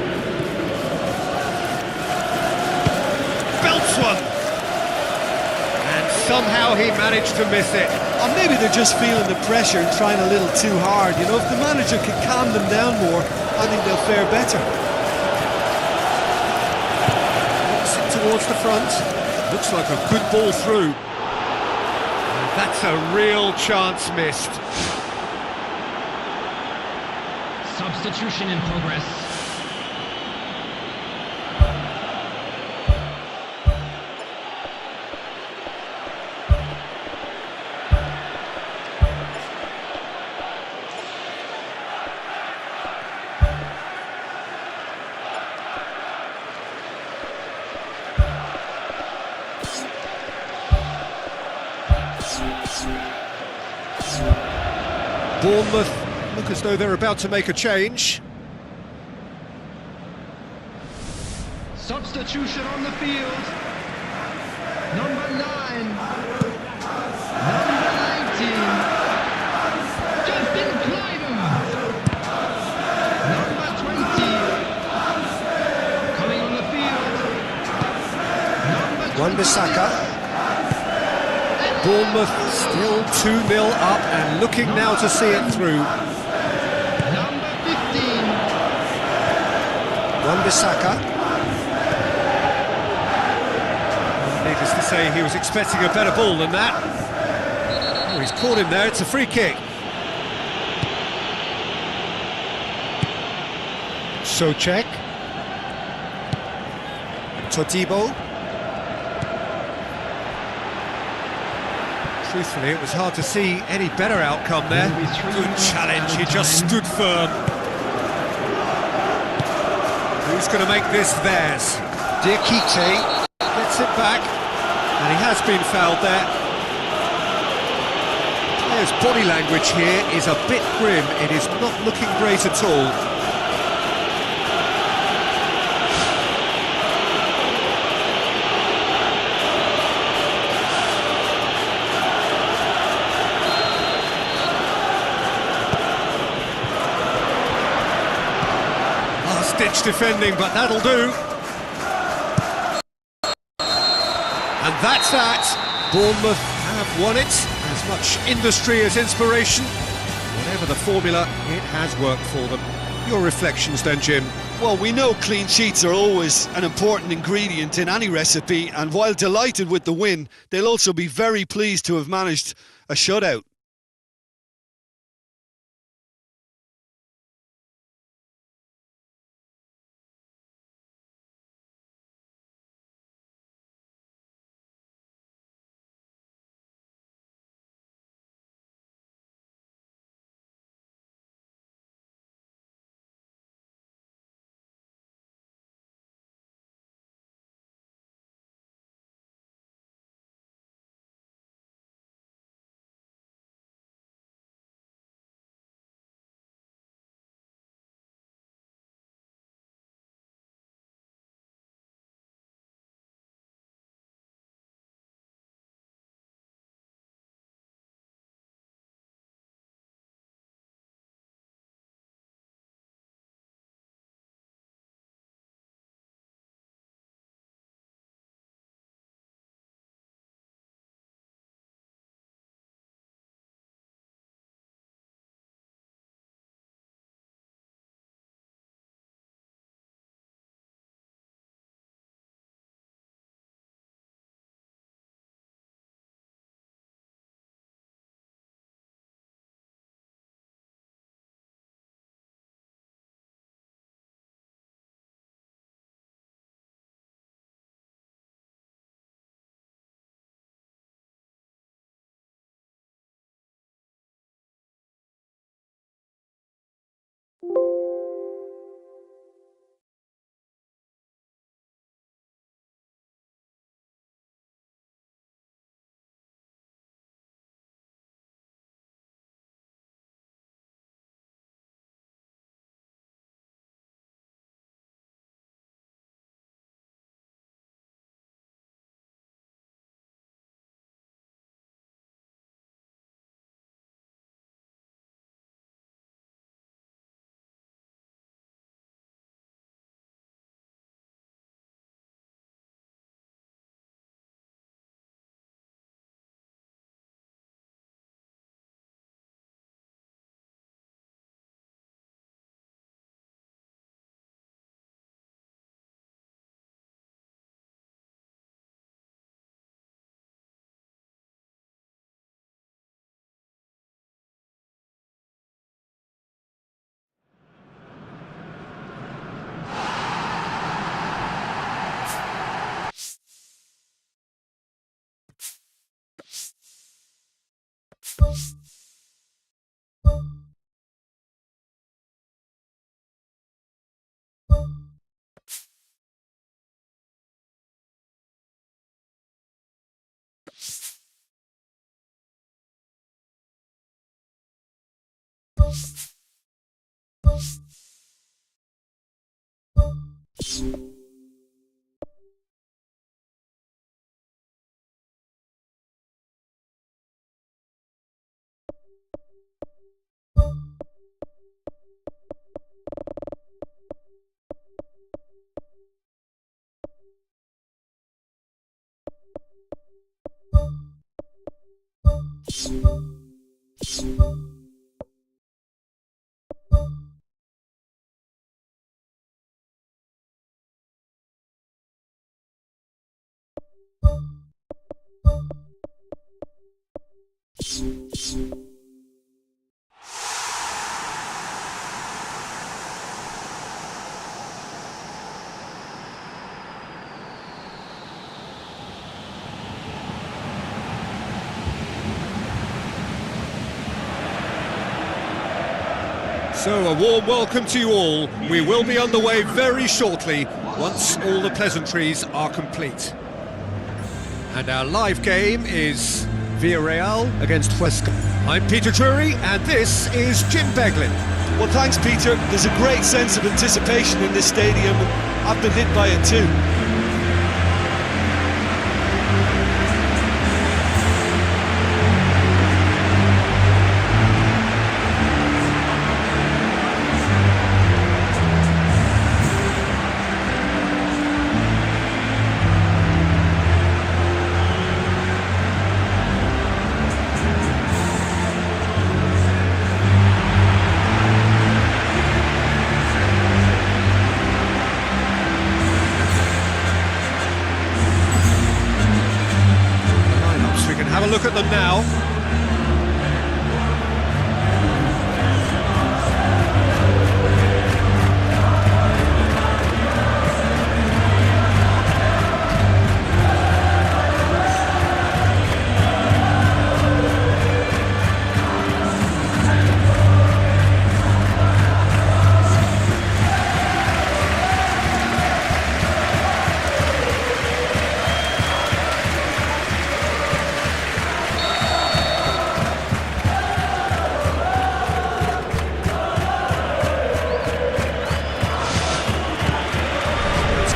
Belts one. And somehow he managed to miss it. Or maybe they're just feeling the pressure and trying a little too hard. You know, if the manager could calm them down more, I think they'll fare better. Looks it towards the front. Looks like a good ball through. And that's a real chance missed. Substitution in progress. Bournemouth look as though they're about to make a change. Substitution on the field. Number 9. Number 9. Wan-Bissaka. Bournemouth still 2-0 up and looking now to see it through. Number 15. Wan-Bissaka. Needless to say, he was expecting a better ball than that. Oh, he's caught him there, it's a free kick. Souček. Todibo. Truthfully, it was hard to see any better outcome there. Good challenge, he just stood firm. Who's going to make this theirs? Diakite gets it back, and he has been fouled there. The player's body language here is a bit grim. It is not looking great at all. Last-ditch defending, but that'll do. And that's that. Bournemouth have won it. As much industry as inspiration. Whatever the formula, it has worked for them. Your reflections then, Jim? Well, we know clean sheets are always an important ingredient in any recipe, and while delighted with the win, they'll also be very pleased to have managed a shutout. So, a warm welcome to you all. We will be on the way very shortly, once all the pleasantries are complete. And our live game is Villarreal against Huesca. I'm Peter Drury, and this is Jim Beglin. Well, thanks, Peter. There's a great sense of anticipation in this stadium, and I've been hit by it too. Have a look at them now.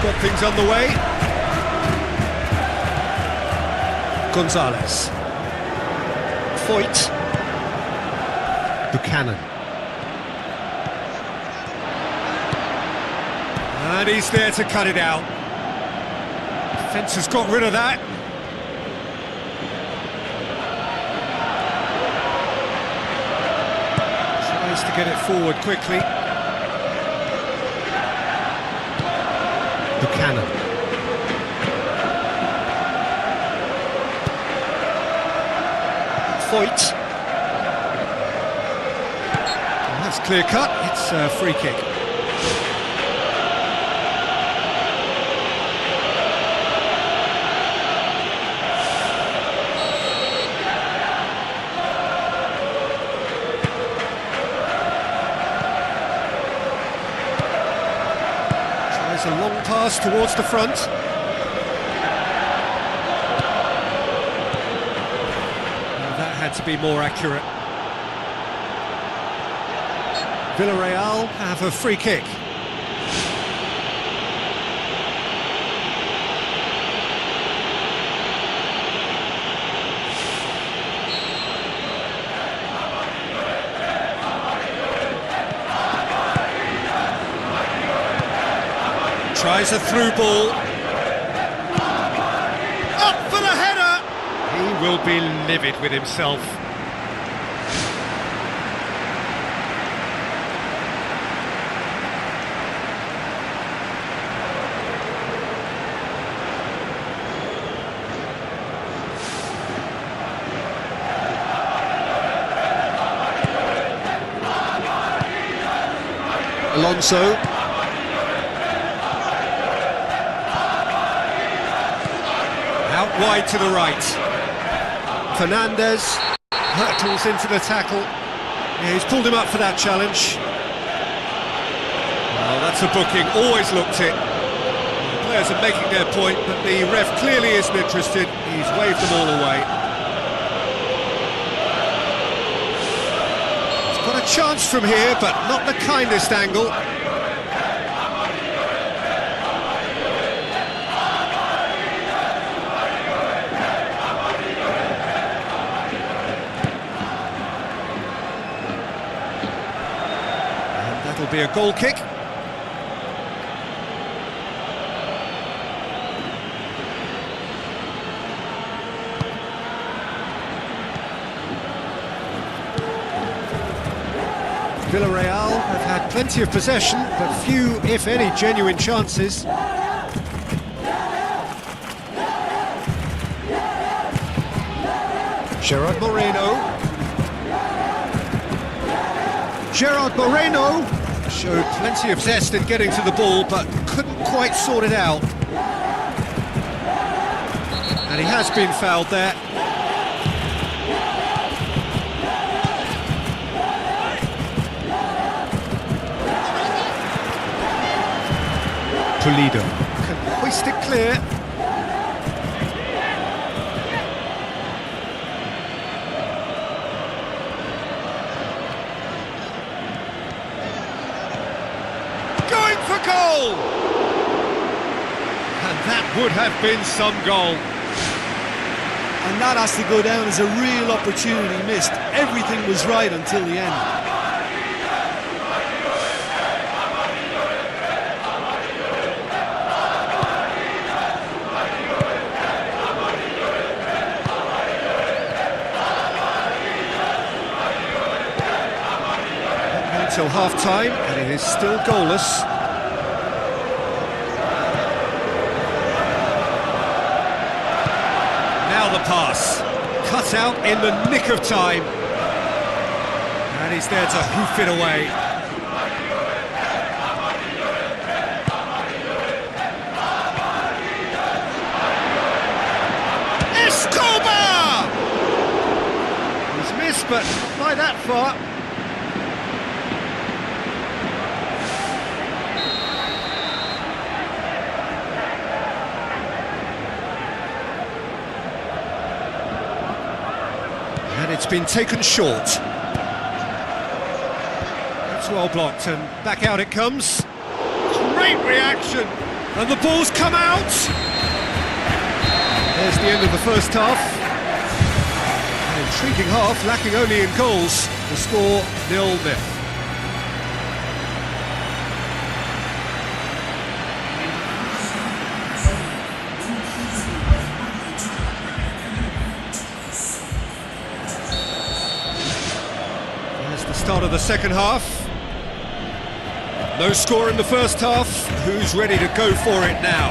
Got things on the way. Gonzalez. Foyt. Buchanan. And he's there to cut it out. Defence has got rid of that. Tries to get it forward quickly. Buchanan. Foyt. Well, that's clear cut. It's a free kick. A long pass towards the front. Now that had to be more accurate. Villarreal have a free kick. Tries a through ball. Up for the header! He will be livid with himself. Alonso. Out wide to the right. Fernandez hurtles into the tackle. Yeah, he's pulled him up for that challenge. Well, that's a booking, always looked it. The players are making their point, but the ref clearly isn't interested. He's waved them all away. He's got a chance from here, but not the kindest angle. That'll be a goal kick. Villarreal have had plenty of possession, but few, if any, genuine chances. Gerard Moreno. Gerard Moreno showed plenty of zest in getting to the ball, but couldn't quite sort it out. And he has been fouled there. Pulido can hoist it clear. Going for goal! And that would have been some goal. And that has to go down as a real opportunity missed. Everything was right until the end. Until half-time, and it is still goalless. Now the pass, cut out in the nick of time. And he's there to hoof it away. Escobar! He's missed, but not by that far. And it's been taken short. It's well blocked, and back out it comes. Great reaction, and the ball's come out. There's the end of the first half. An intriguing half, lacking only in goals. The score 0-0. Start of the second half. No score in the first half. Who's ready to go for it now?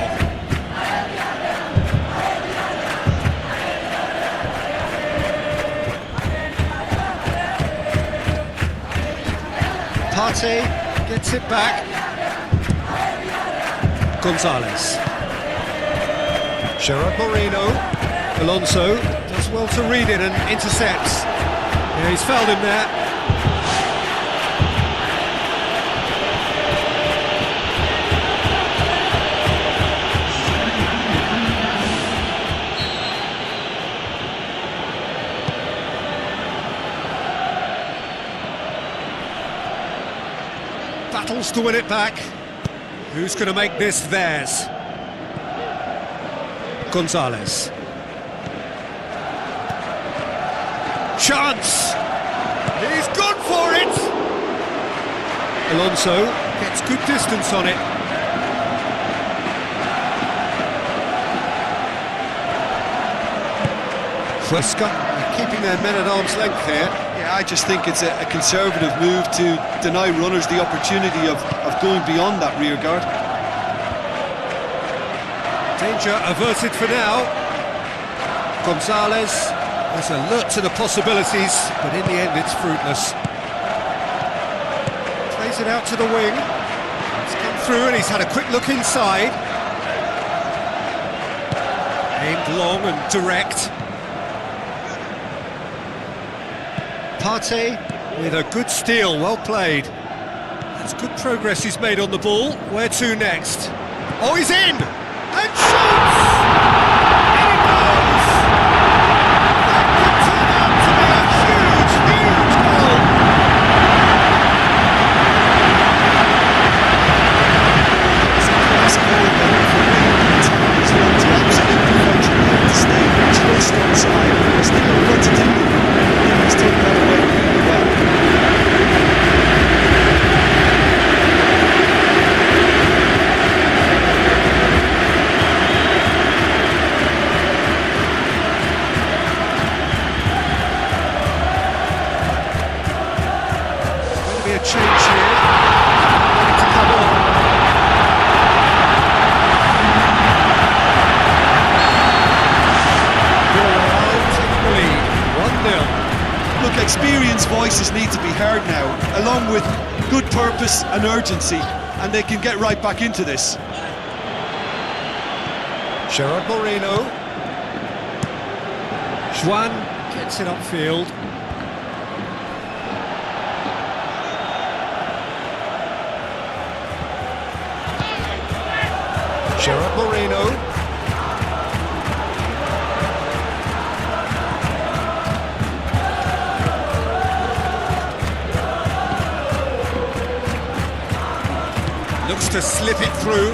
Partey gets it back. Gonzalez. Gerard Moreno. Alonso does well to read it and intercepts. Yeah, he's fouled him there. Battles to win it back. Who's going to make this theirs? Gonzalez. Chance! He's gone for it! Alonso gets good distance on it. Fresca keeping their men at arm's length here. Yeah, I just think it's a conservative move to deny runners the opportunity of going beyond that rear guard. Danger averted for now. Gonzalez is alert to the possibilities, but in the end it's fruitless. Plays it out to the wing. It's come through and he's had a quick look inside. Aimed long and direct. Partey with a good steal, well played. That's good progress he's made on the ball. Where to next? Oh, he's in! And shoots! And it goes! That could turn out to be a huge, huge goal! It's a class goal then for me. He's run to absolute perfection there to stay just inside. There's nothing I've got to do with him. He's taken that away really well. voices need to be heard now, along with good purpose and urgency, and they can get right back into this. Gerard Moreno. Juan gets it upfield. Gerard Moreno. Looks to slip it through.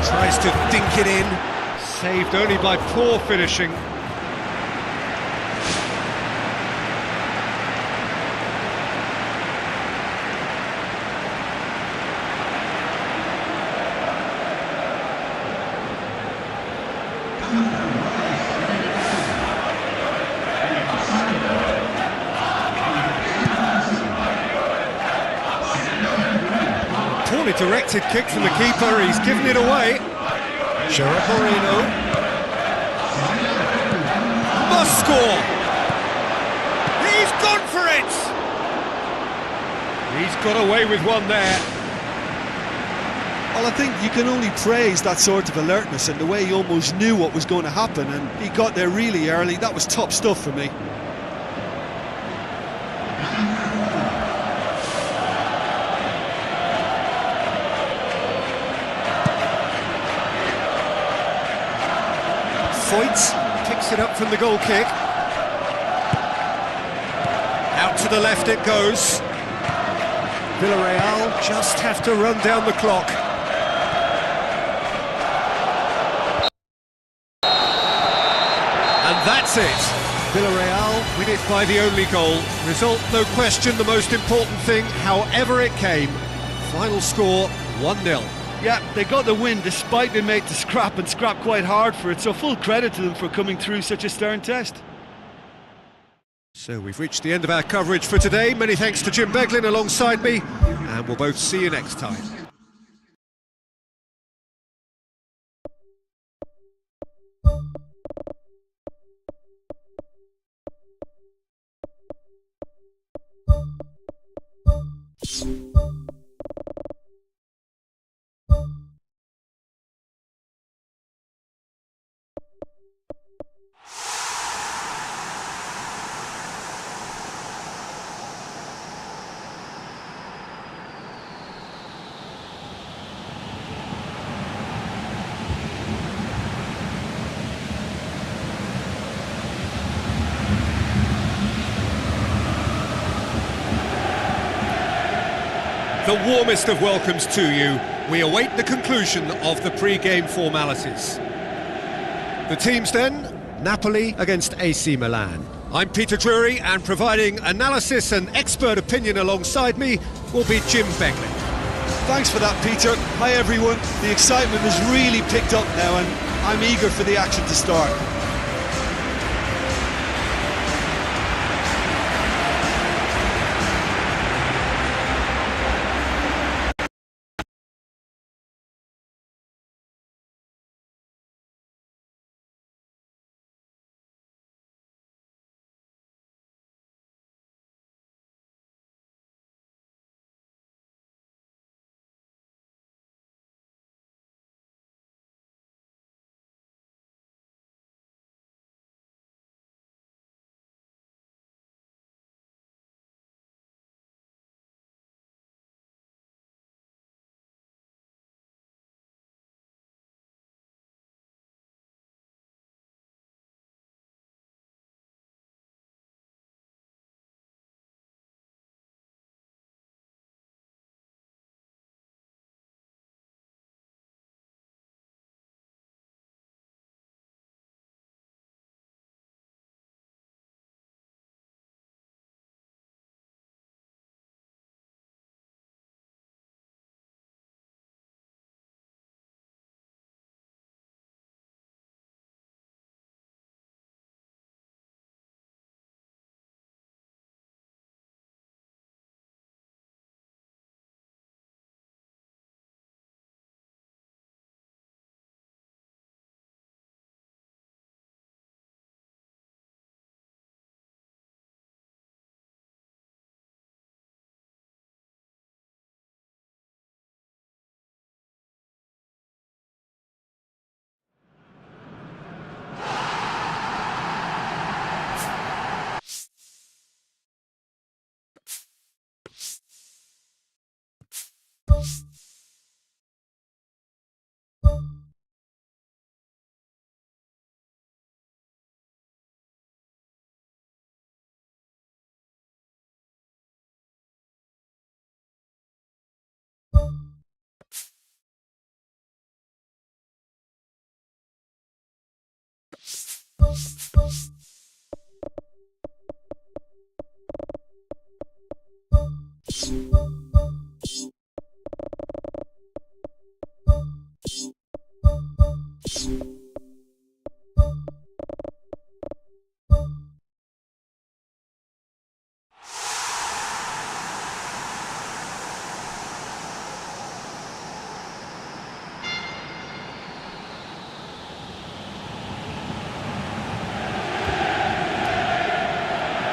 Tries to dink it in. Saved only by poor finishing. Poorly directed kick from the keeper, he's given it away. Gerard Moreno. Must score! He's gone for it! He's got away with one there. Well, I think you can only praise that sort of alertness and the way he almost knew what was going to happen, and he got there really early. That was top stuff for me. Foyt picks it up from the goal kick. Out to the left it goes. Villarreal just have to run down the clock. And that's it. Villarreal win it by the only goal. Result, no question, the most important thing, however it came. Final score, 1-0. Yeah, they got the win despite being made to scrap, and scrap quite hard for it, so full credit to them for coming through such a stern test. So we've reached the end of our coverage for today. Many thanks to Jim Beglin alongside me, and we'll both see you next time. The warmest of welcomes to you. We await the conclusion of the pre-game formalities. The teams then, Napoli against AC Milan. I'm Peter Drury, and providing analysis and expert opinion alongside me will be Jim Beglin. Thanks for that, Peter. Hi everyone. The excitement has really picked up now, and I'm eager for the action to start.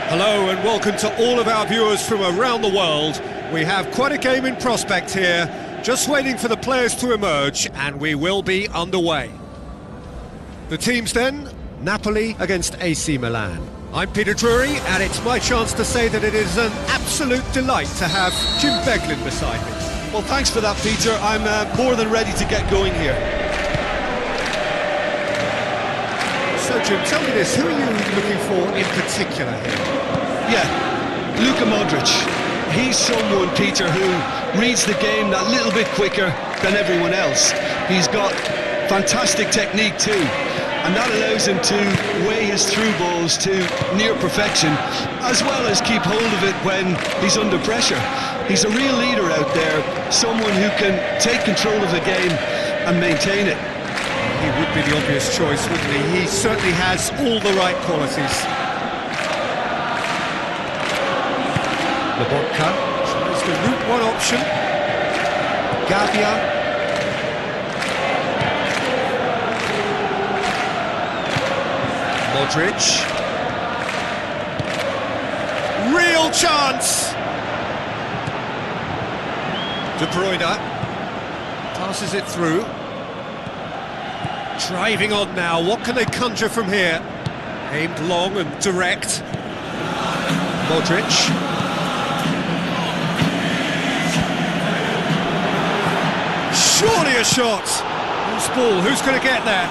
Hello and welcome to all of our viewers from around the world. We have quite a game in prospect here, just waiting for the players to emerge, and we will be underway. The teams then, Napoli against AC Milan. I'm Peter Drury, and it's my chance to say that it is an absolute delight to have Jim Beglin beside me. Well, thanks for that, Peter. I'm more than ready to get going here. So Jim, tell me this, who are you looking for in particular here? Yeah, Luka Modric. He's someone, Peter, who reads the game that little bit quicker than everyone else. He's got fantastic technique too, and that allows him to weigh his through balls to near perfection, as well as keep hold of it when he's under pressure. He's a real leader out there, someone who can take control of the game and maintain it. He would be the obvious choice, wouldn't he? He certainly has all the right qualities. Lobotka tries the route one option. Gavia. Modric. Real chance! De Bruyne passes it through. Driving on now, what can they conjure from here? Aimed long and direct. Modric. Surely a shot! Loose ball, who's going to get there?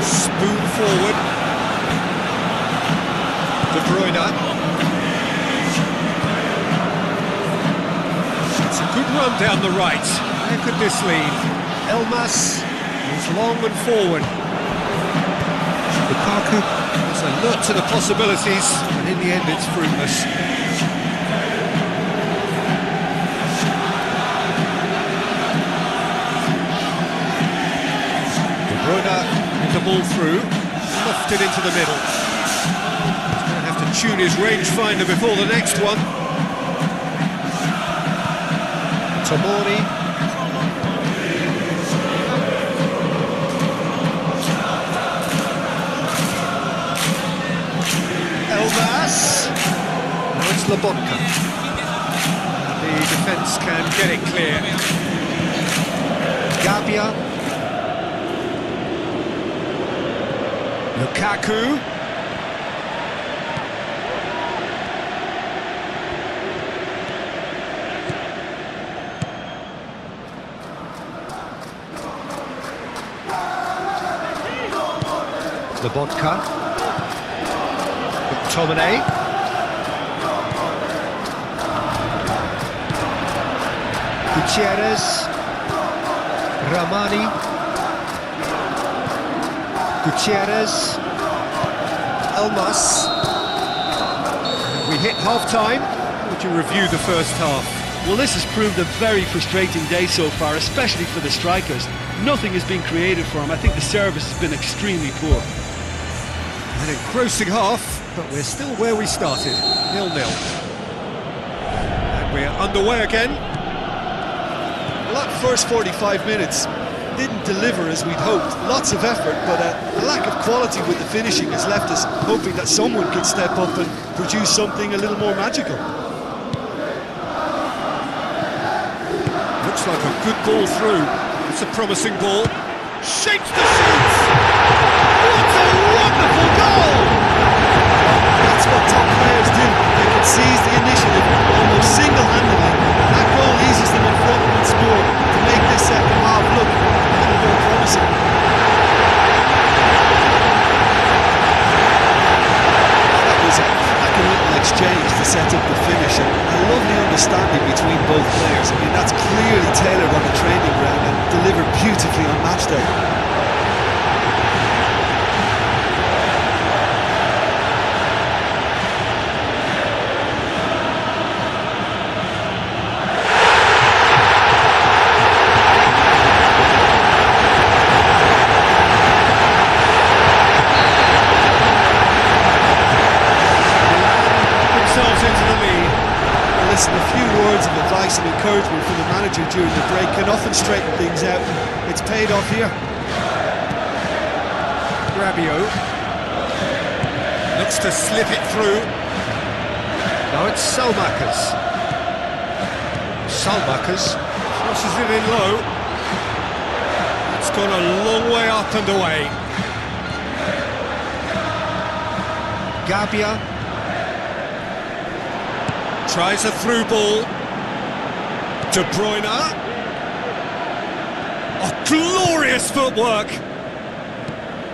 Spoon forward. De Bruyne. It's a good run down the right. Where could this lead? Elmas moves long and forward. Lukaku is alert to the possibilities, and in the end it's fruitless. De Bruyne with the ball through, lofted into the middle. He's going to have to tune his rangefinder before the next one. Tomori. Elmas. Now it's Lobotka. The defence can get it clear. Gabia. Lukaku. Lobotka. McTominay. Gutierrez. Ramani. Gutierrez. Elmas. We hit half-time. Would you review the first half? Well, this has proved a very frustrating day so far, especially for the strikers. Nothing has been created for them. I think the service has been extremely poor. An engrossing half, but we're still where we started, 0-0. And we're underway again. Well, that first 45 minutes didn't deliver as we'd hoped. Lots of effort, but a lack of quality with the finishing has left us hoping that someone could step up and produce something a little more magical. Looks like a good ball through. It's a promising ball. Shapes the shoots! What a wonderful goal! That's what top players do. They can seize the initiative almost exchange to set up the finish, and a lovely understanding between both players. I mean, that's clearly tailored on the training ground and delivered beautifully on match day. Into the lead. Well, listen, a few words of advice and encouragement from the manager during the break can often straighten things out. It's paid off here. Grabio looks to slip it through. Now it's Salmakers. Salmakers crosses it in low. It's gone a long way up and away. Gabia tries a through ball. De Bruyne. Oh, glorious footwork.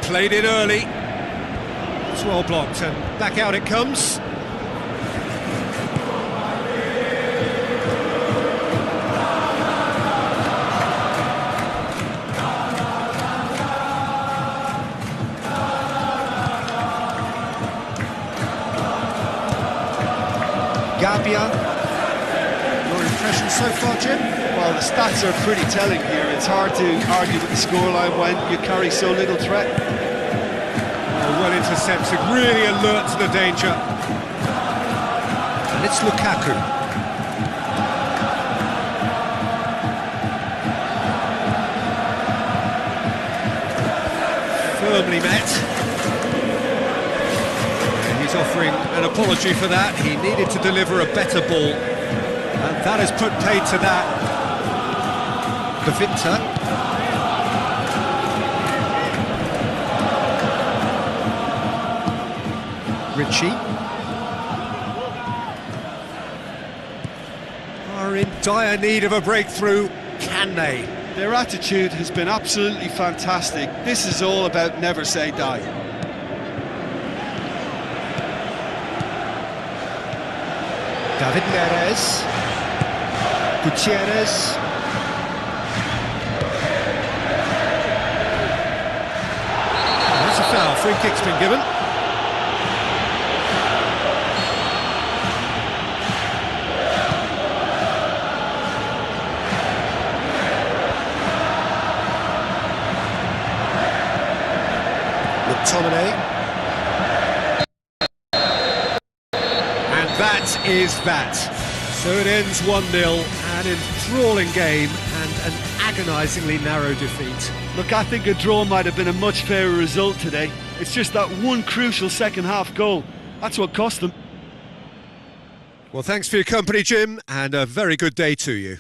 Played it early. It's well blocked and back out it comes. Gabia, your impression so far, Jim? Well, the stats are pretty telling here. It's hard to argue with the scoreline when you carry so little threat. Well intercepted, really alert to the danger. And it's Lukaku. Firmly met. He's offering an apology for that. He needed to deliver a better ball, and that has put paid to that. The Victor. Ritchie are in dire need of a breakthrough. Can they? Their attitude has been absolutely fantastic. This is all about never say die. David Neres, Gutierrez. That's a foul, free kick's been given. McTominay. That is that. So it ends 1-0, an enthralling game and an agonisingly narrow defeat. Look, I think a draw might have been a much fairer result today. It's just that one crucial second-half goal. That's what cost them. Well, thanks for your company, Jim, and a very good day to you.